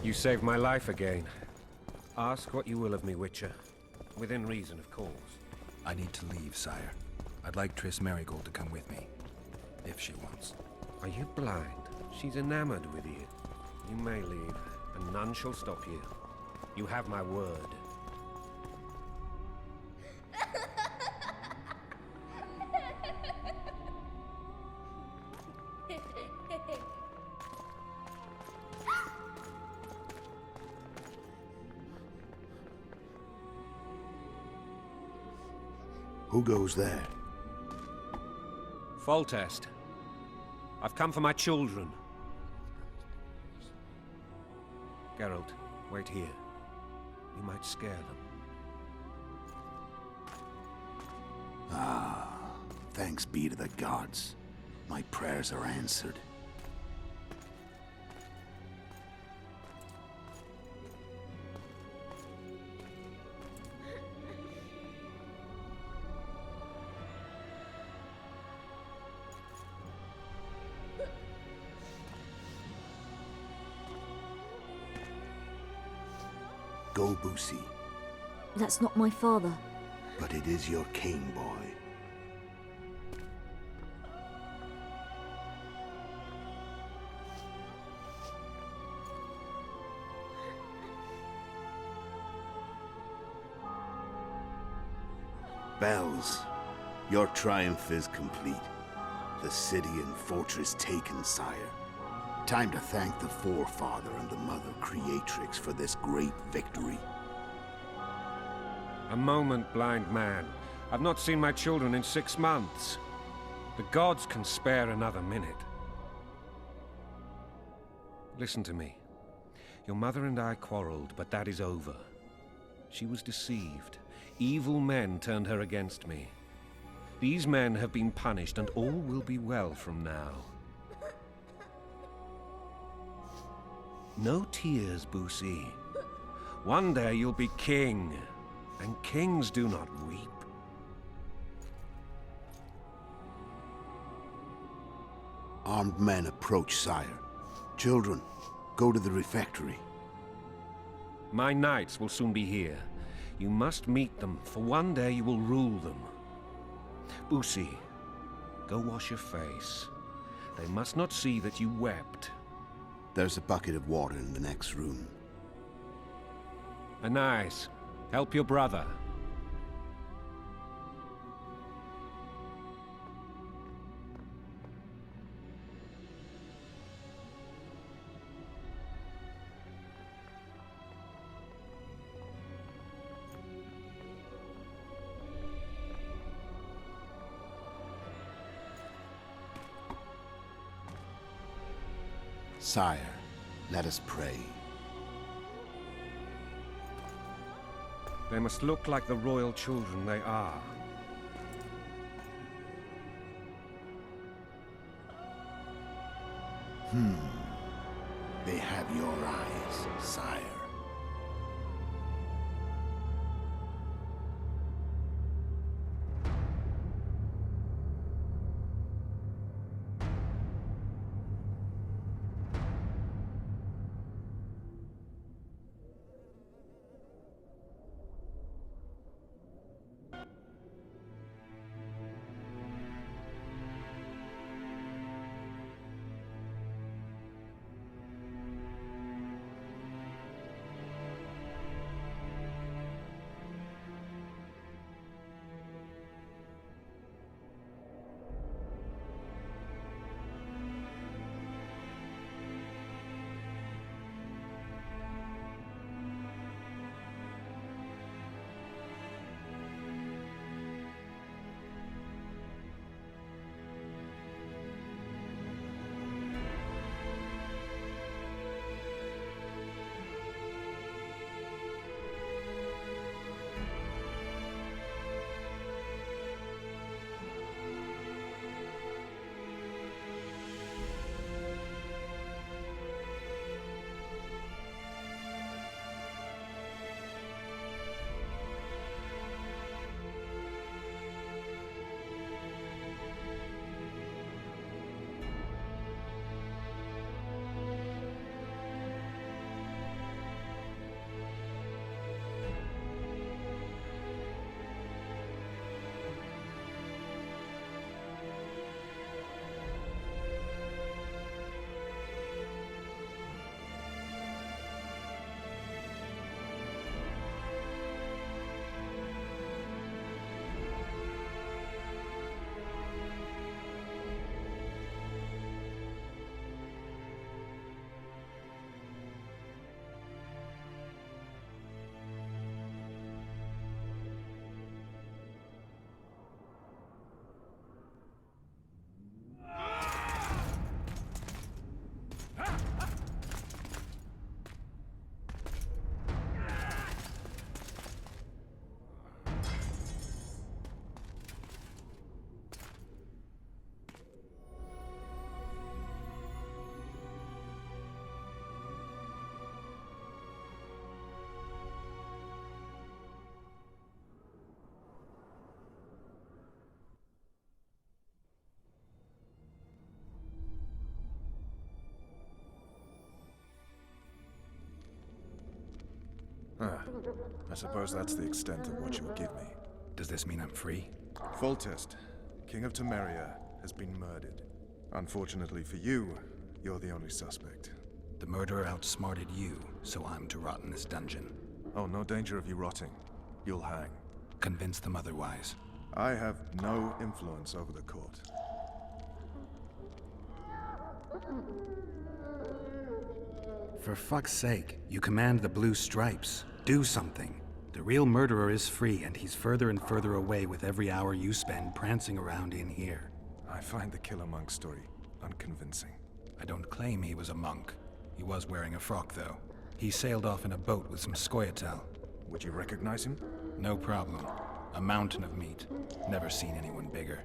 You saved my life again. Ask what you will of me, Witcher. Within reason, of course. I need to leave, sire. I'd like Triss Marigold to come with me. If she wants. Are you blind? She's enamored with you. You may leave, and none shall stop you. You have my word. Who goes there? Foltest. I've come for my children. Geralt, wait here. You might scare them. Ah, thanks be to the gods. My prayers are answered. Go, Boosie. That's not my father. But it is your king, boy. Bells, your triumph is complete. The city and fortress taken, sire. Time to thank the Forefather and the Mother Creatrix for this great victory. A moment, blind man. I've not seen my children in 6 months. The gods can spare another minute. Listen to me. Your mother and I quarreled, but that is over. She was deceived. Evil men turned her against me. These men have been punished, and all will be well from now. No tears, Boosie. One day you'll be king, and kings do not weep. Armed men approach, sire. Children, go to the refectory. My knights will soon be here. You must meet them, for one day you will rule them. Boosie, go wash your face. They must not see that you wept. There's a bucket of water in the next room. Anais, help your brother. Sire, let us pray. They must look like the royal children they are. They have your eyes, sire. I suppose that's the extent of what you'll give me. Does this mean I'm free? Foltest, King of Temeria, has been murdered. Unfortunately for you, you're the only suspect. The murderer outsmarted you, so I'm to rot in this dungeon. Oh, no danger of you rotting. You'll hang. Convince them otherwise. I have no influence over the court. For fuck's sake, you command the blue stripes. Do something. The real murderer is free, and he's further and further away with every hour you spend prancing around in here. I find the killer monk story unconvincing. I don't claim he was a monk. He was wearing a frock, though. He sailed off in a boat with some Scoia'tael. Would you recognize him? No problem. A mountain of meat. Never seen anyone bigger.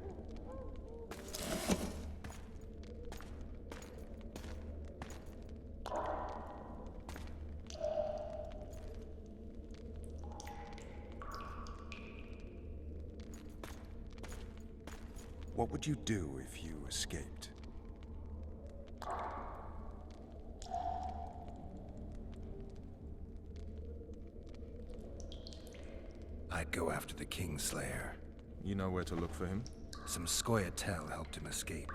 What would you do if you escaped? I'd go after the Kingslayer. You know where to look for him? Some Scoia'tael helped him escape.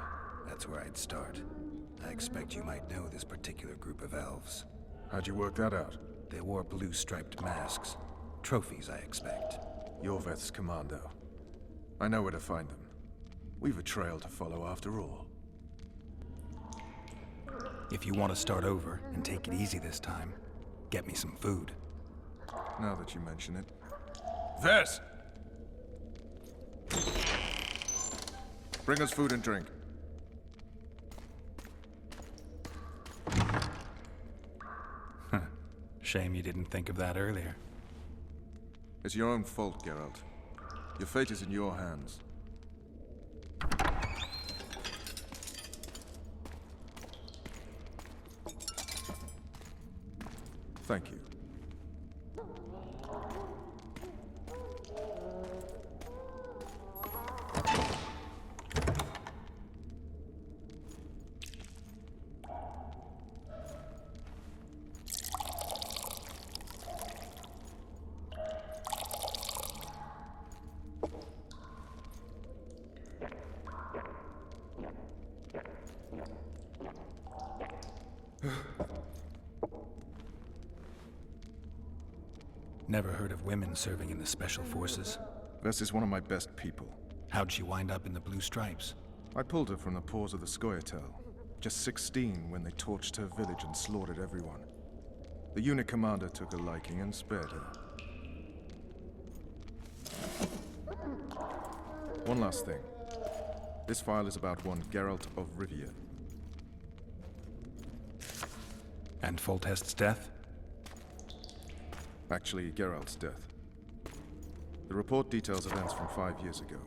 That's where I'd start. I expect you might know this particular group of elves. How'd you work that out? They wore blue-striped masks. Trophies, I expect. Yorveth's commando. I know where to find them. We've a trail to follow after all. If you want to start over and take it easy this time, get me some food. Now that you mention it. Ves! Bring us food and drink. Shame you didn't think of that earlier. It's your own fault, Geralt. Your fate is in your hands. Thank you. Never heard of women serving in the Special Forces. Ves is one of my best people. How'd she wind up in the Blue Stripes? I pulled her from the paws of the Scoia'tael. Just 16 when they torched her village and slaughtered everyone. The unit commander took a liking and spared her. One last thing. This file is about one Geralt of Rivia. And Foltest's death? Actually, Geralt's death. The report details events from 5 years ago.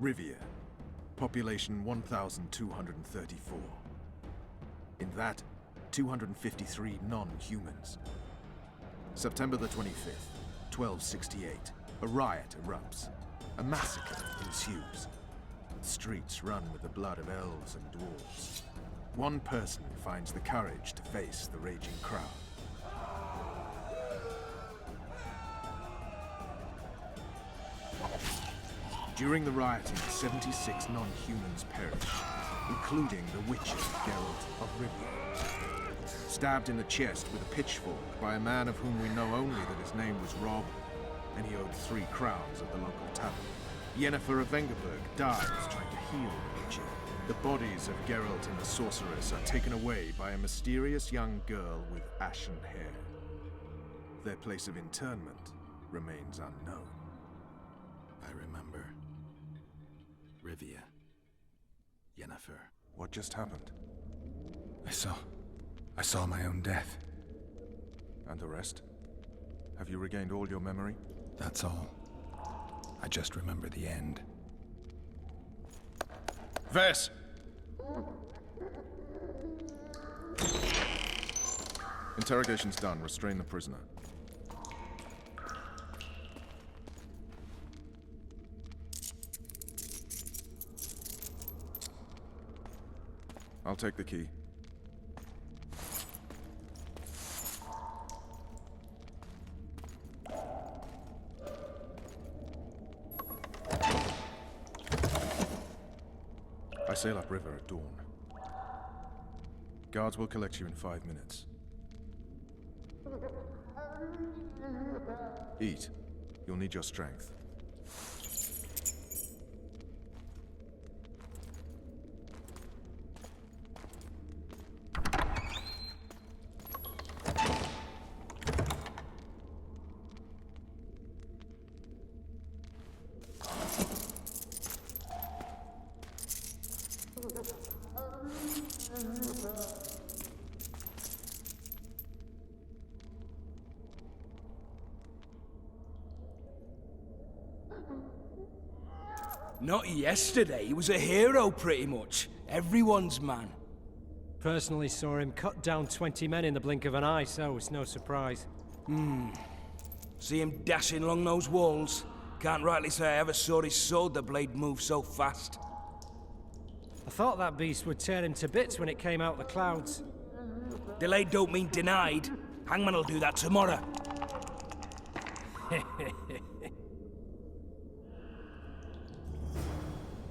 Rivia. Population 1,234. In that, 253 non-humans. September the 25th, 1268. A riot erupts. A massacre ensues. The streets run with the blood of elves and dwarves. One person finds the courage to face the raging crowd. During the rioting, 76 non-humans perish, including the Witcher, Geralt of Rivia. Stabbed in the chest with a pitchfork by a man of whom we know only that his name was Rob, and he owed 3 crowns at the local tavern. Yennefer of Vengerberg dies trying to heal the Witcher. The bodies of Geralt and the sorceress are taken away by a mysterious young girl with ashen hair. Their place of internment remains unknown. I remember. Rivia. Yennefer. What just happened? I saw my own death. And the rest? Have you regained all your memory? That's all. I just remember the end. Ves! Interrogation's done. Restrain the prisoner. I'll take the key. I sail upriver at dawn. Guards will collect you in 5 minutes. Eat. You'll need your strength. Not yesterday. He was a hero, pretty much. Everyone's man. Personally saw him cut down 20 men in the blink of an eye, so it's no surprise. See him dashing along those walls? Can't rightly say I ever saw his sword the blade move so fast. I thought that beast would tear him to bits when it came out the clouds. Delayed don't mean denied. Hangman'll do that tomorrow.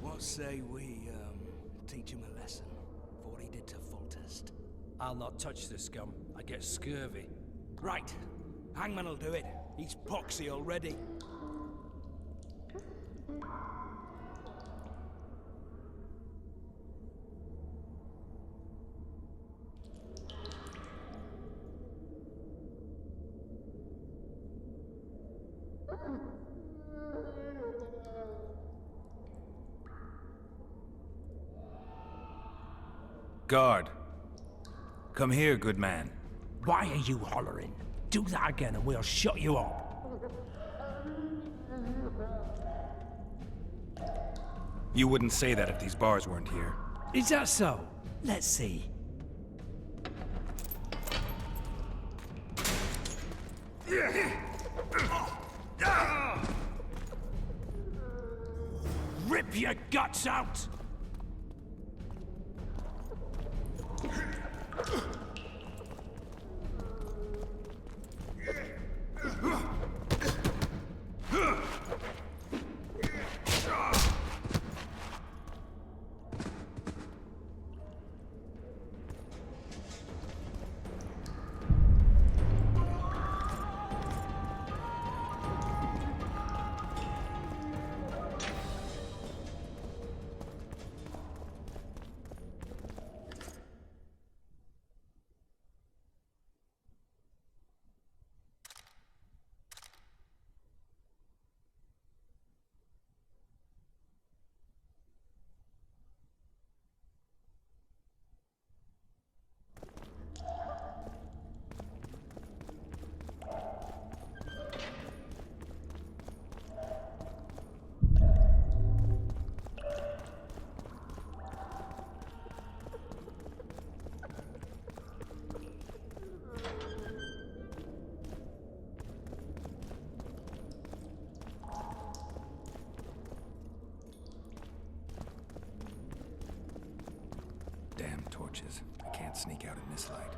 What say we, teach him a lesson, for what he did to Foltest? I'll not touch the scum. I get scurvy. Right. Hangman'll do it. He's poxy already. Guard. Come here, good man. Why are you hollering? Do that again and we'll shut you up. You wouldn't say that if these bars weren't here. Is that so? Let's see. Rip your guts out! Damn torches. I can't sneak out in this light.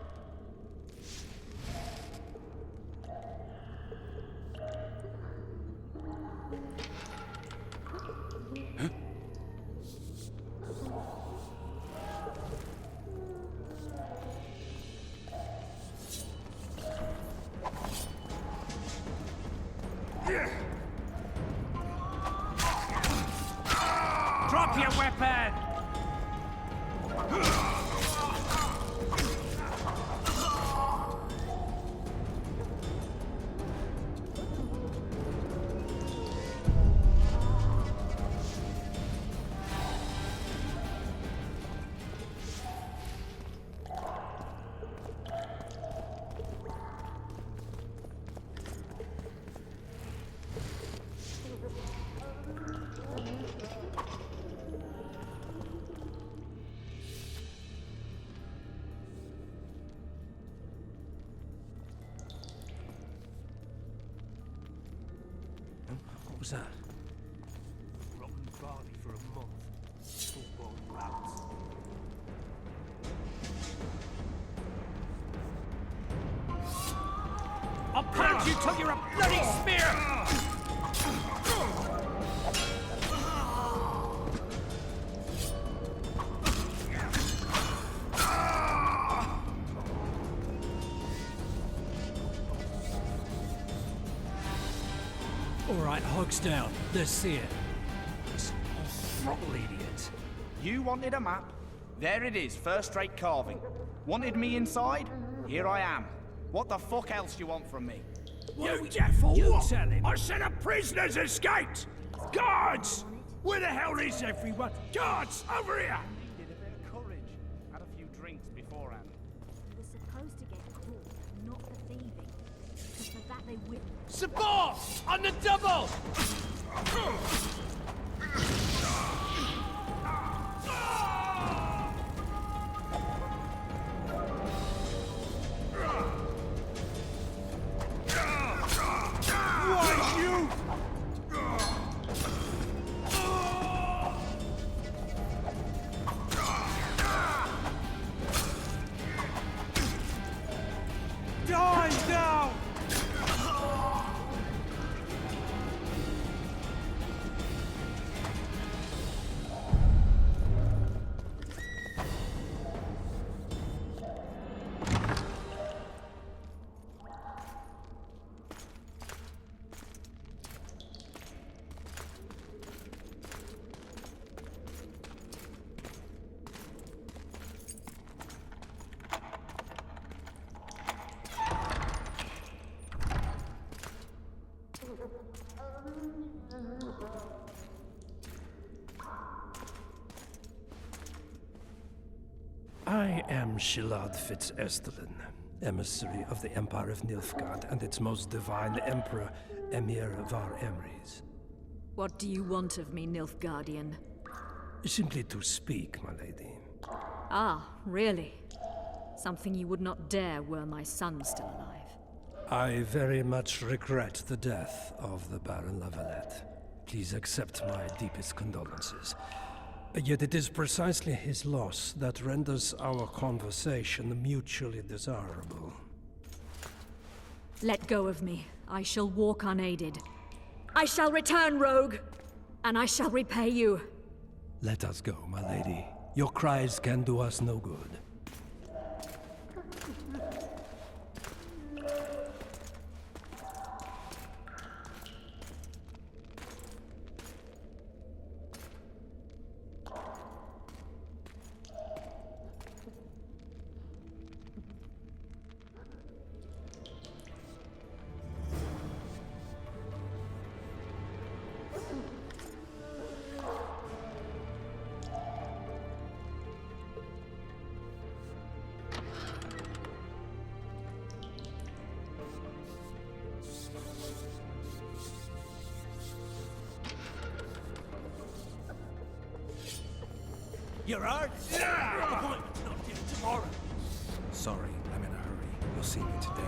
Drop your weapon! What was that? Rotten barley for a month. Full-blown rats. hold you till you're a bloody spear! All right, hogs down. Let's see it. Throttle idiot. You wanted a map? There it is, first-rate carving. Wanted me inside? Here I am. What the fuck else you want from me? You devil! You tell him! I said a prisoner's escaped! Guards! Where the hell is everyone? Guards, over here! Needed a bit of courage. Had a few drinks beforehand. They're supposed to get caught, not for thieving. Because for that they whip. Support! On the double! Die now! I am Shilad Fitz-Estelen, emissary of the Empire of Nilfgaard and its most divine Emperor, Emir Var Emrys. What do you want of me, Nilfgaardian? Simply to speak, my lady. Ah, really? Something you would not dare were my son still alive. I very much regret the death of the Baron Lavalette. Please accept my deepest condolences. Yet it is precisely his loss that renders our conversation mutually desirable. Let go of me. I shall walk unaided. I shall return, rogue! And I shall repay you. Let us go, my lady. Your cries can do us no good. You're hurt? Yeah! Appointment's not due tomorrow. Sorry, I'm in a hurry. You'll see me today.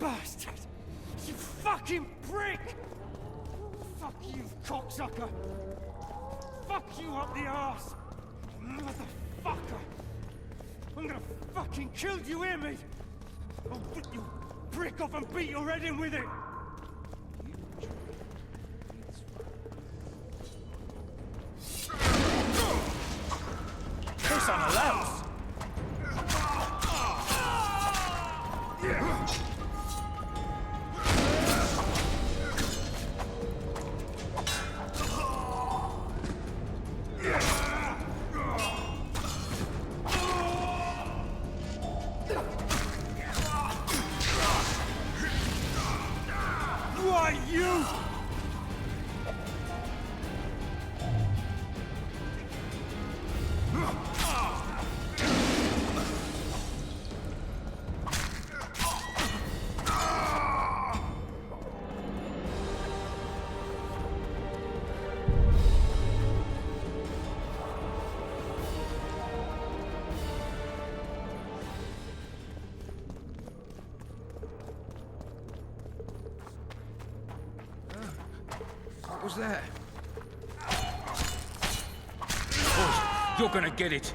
bastard! You fucking prick! Fuck you, cocksucker! Fuck you up the arse! Motherfucker! I'm gonna fucking kill you, hear me? I'll rip you prick off and beat your head in with it! Piss on a louse! Why, you? What was that? Boys, you're gonna get it.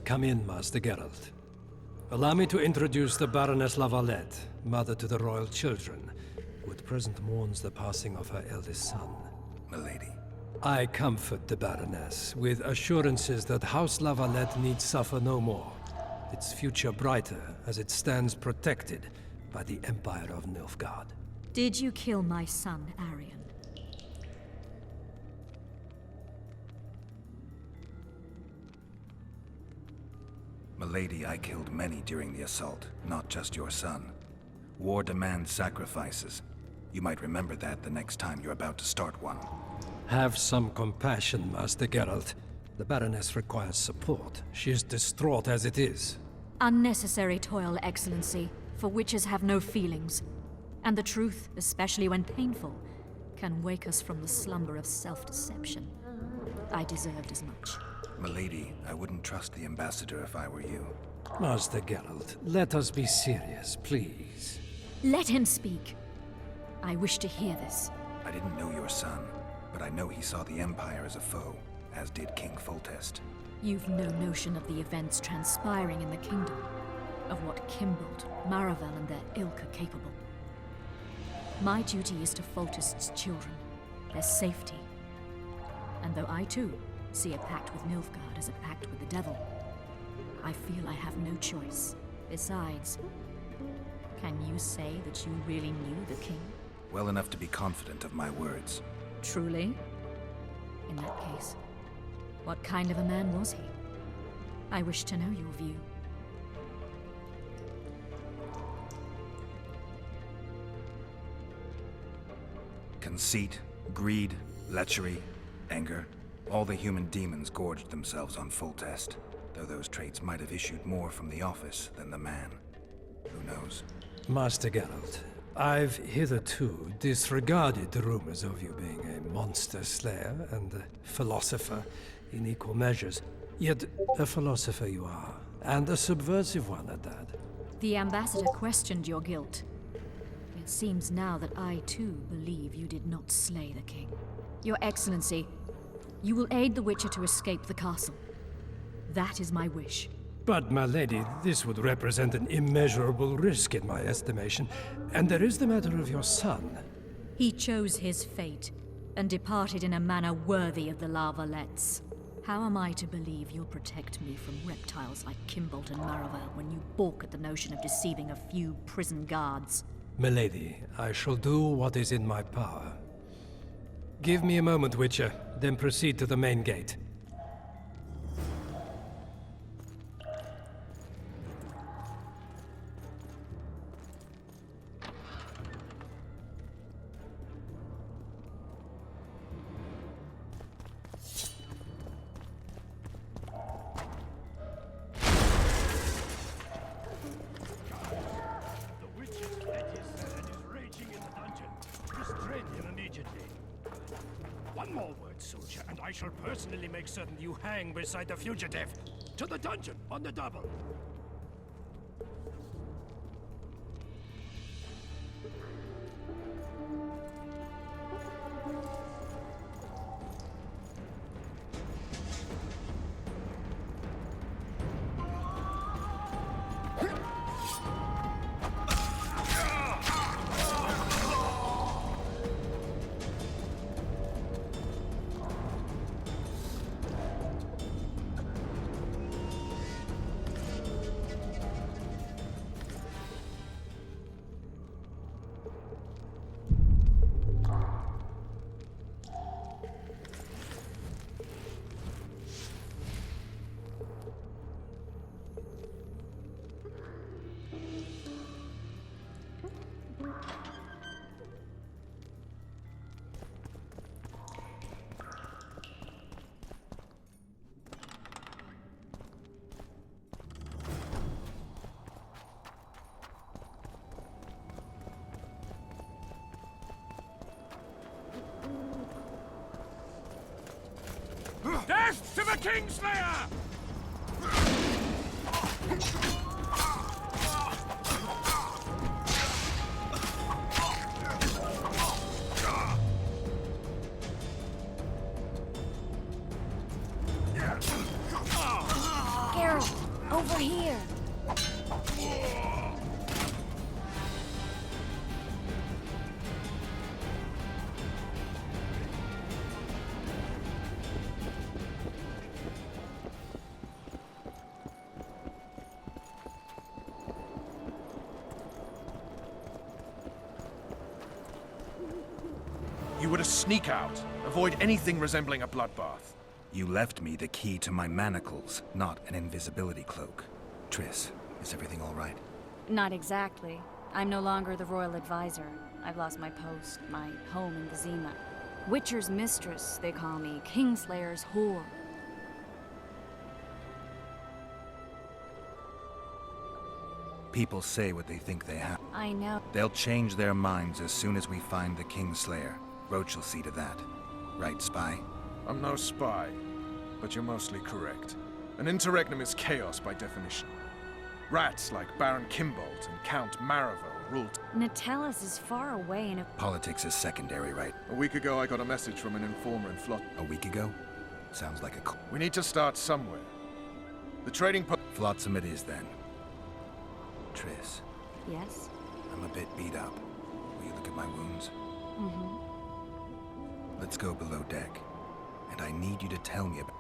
Come in, Master Geralt. Allow me to introduce the Baroness Lavalette, mother to the royal children, who at present mourns the passing of her eldest son. Milady. I comfort the Baroness with assurances that House Lavalette need suffer no more, its future brighter as it stands protected by the Empire of Nilfgaard. Did you kill my son, Arion? Milady, I killed many during the assault, not just your son. War demands sacrifices. You might remember that the next time you're about to start one. Have some compassion, Master Geralt. The Baroness requires support. She is distraught as it is. Unnecessary toil, Excellency, for witches have no feelings. And the truth, especially when painful, can wake us from the slumber of self-deception. I deserved as much. Milady, I wouldn't trust the ambassador if I were you. Master Geralt, let us be serious, please. Let him speak. I wish to hear this. I didn't know your son, but I know he saw the Empire as a foe, as did King Foltest. You've no notion of the events transpiring in the kingdom, of what Kimbold, Maravel, and their ilk are capable. My duty is to Foltest's children, their safety. And though I too see a pact with Nilfgaard as a pact with the devil, I feel I have no choice. Besides, can you say that you really knew the king? Well enough to be confident of my words. Truly? In that case, what kind of a man was he? I wish to know your view. Conceit, greed, lechery, anger. All the human demons gorged themselves on Foltest, though those traits might have issued more from the office than the man. Who knows? Master Geralt, I've hitherto disregarded the rumors of you being a monster slayer and a philosopher in equal measures. Yet a philosopher you are, and a subversive one at that. The ambassador questioned your guilt. It seems now that I too believe you did not slay the king. Your Excellency, you will aid the Witcher to escape the castle. That is my wish. But, my lady, this would represent an immeasurable risk in my estimation. And there is the matter of your son. He chose his fate, and departed in a manner worthy of the Lavalettes. How am I to believe you'll protect me from reptiles like Kimbold and Maravel when you balk at the notion of deceiving a few prison guards? Milady, I shall do what is in my power. Give me a moment, Witcher, then proceed to the main gate. soldier, and I shall personally make certain you hang beside the fugitive. To the dungeon, on the double. Death to the Kingslayer! Geralt, over here. You were to sneak out. Avoid anything resembling a bloodbath. You left me the key to my manacles, not an invisibility cloak. Triss, is everything all right? Not exactly. I'm no longer the royal advisor. I've lost my post, my home in Vizima. Witcher's mistress, they call me. Kingslayer's whore. People say what they think they have. I know. They'll change their minds as soon as we find the Kingslayer. Roach will see to that. Right, spy? I'm no spy, but you're mostly correct. An interregnum is chaos by definition. Rats like Baron Kimbolt and Count Maravel ruled. Natalis is far away in a... Politics is secondary, right? A week ago, I got a message from an informer in Flot. A week ago? Sounds like a... We need to start somewhere. The trading post... Flotsam it is, then. Triss. Yes? I'm a bit beat up. Will you look at my wounds? Mm-hmm. Let's go below deck. And I need you to tell me about...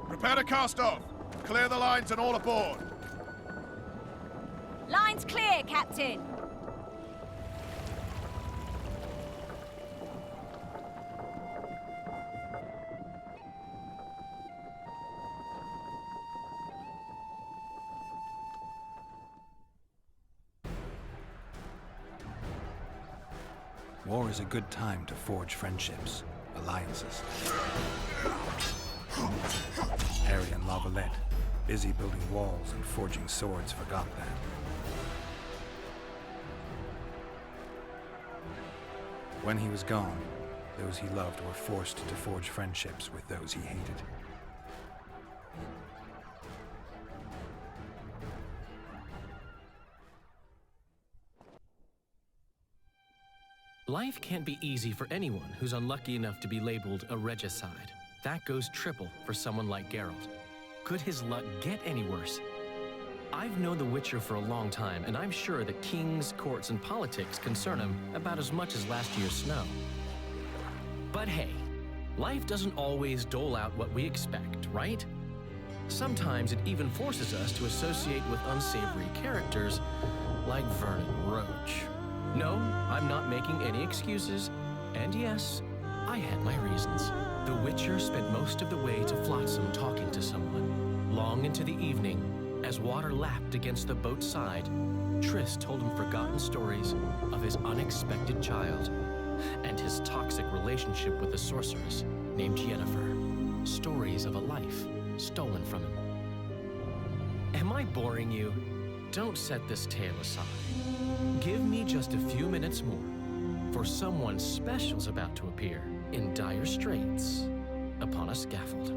Prepare to cast off! Clear the lines and all aboard! Lines clear, Captain! War is a good time to forge friendships, alliances. Harry and Lavalette, busy building walls and forging swords, forgot that. When he was gone, those he loved were forced to forge friendships with those he hated. Life can't be easy for anyone who's unlucky enough to be labeled a regicide. That goes triple for someone like Geralt. Could his luck get any worse? I've known the Witcher for a long time, and I'm sure that kings, courts, and politics concern him about as much as last year's snow. But hey, life doesn't always dole out what we expect, right? Sometimes it even forces us to associate with unsavory characters like Vernon Roach. No, I'm not making any excuses, and yes, I had my reasons. The Witcher spent most of the way to Flotsam talking to someone. Long into the evening, as water lapped against the boat's side, Triss told him forgotten stories of his unexpected child and his toxic relationship with a sorceress named Yennefer. Stories of a life stolen from him. Am I boring you? Don't set this tale aside. Give me just a few minutes more, for someone special's about to appear. in dire straits upon a scaffold.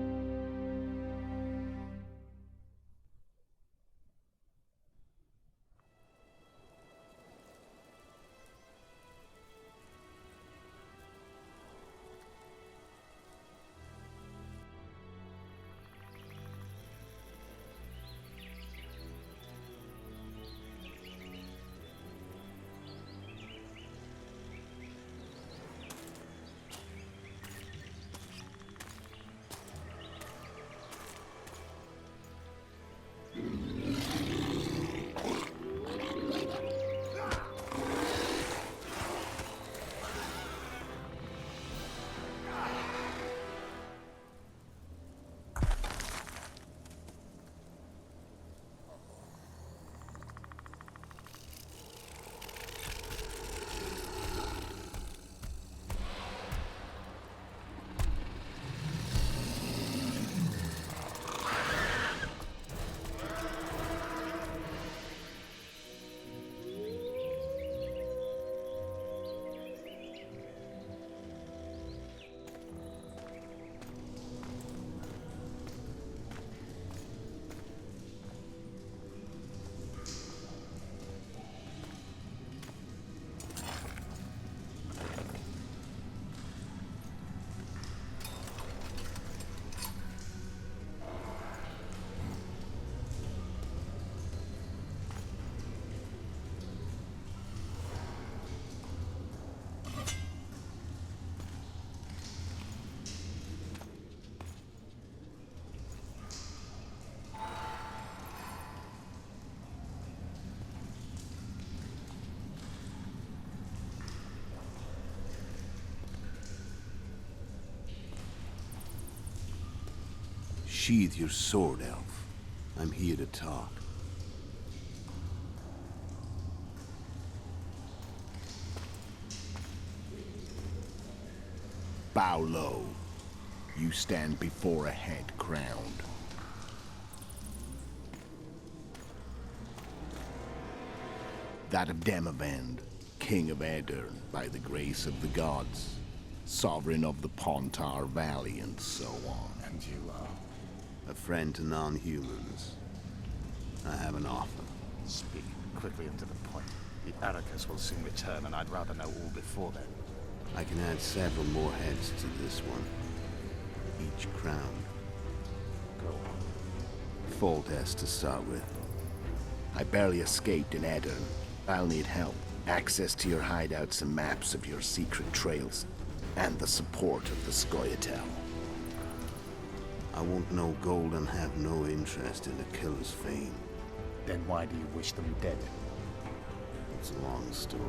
Sheathe your sword, Elf. I'm here to talk. Bow low. You stand before a head crowned. That of Demavend, King of Aedirn, by the grace of the gods, sovereign of the Pontar Valley, and so on. And you are? A friend to non-humans. I have an offer. Speak quickly and to the point. The Arrakis will soon return, and I'd rather know all before then. I can add several more heads to this one. Each crowned. Go on. Foltest to start with. I barely escaped in Aedirn. I'll need help. Access to your hideouts and maps of your secret trails. And the support of the Scoia'tael. I want no gold and have no interest in the killer's fame. Then why do you wish them dead? It's a long story.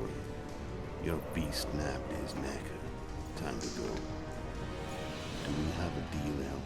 Your beast nabbed his necker. Time to go. Do we have a deal, Elf?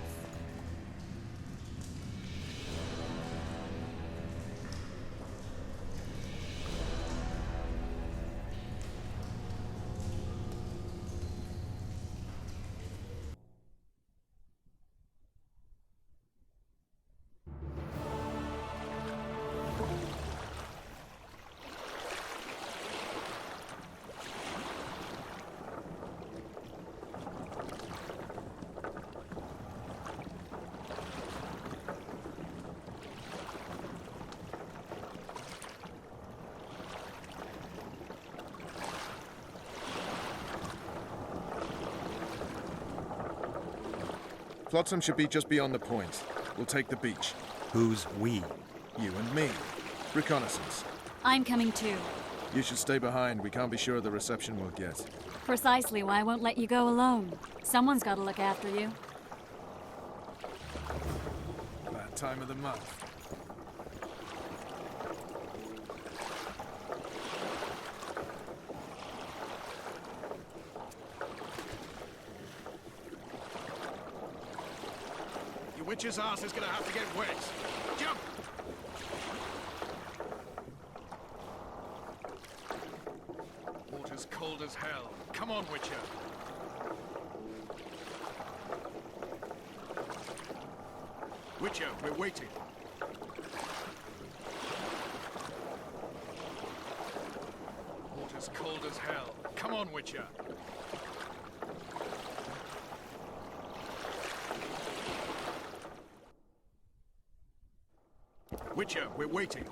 Flotsam should be just beyond the point. We'll take the beach. Who's we? You and me. Reconnaissance. I'm coming too. You should stay behind. We can't be sure of the reception we'll get. Precisely why I won't let you go alone. Someone's got to look after you. Bad time of the month. Your witch's ass is gonna have to get wet. Jump! Water's cold as hell. Come on, Witcher. Witcher, we're waiting. Water's cold as hell. Come on, Witcher. Witcher, we're waiting.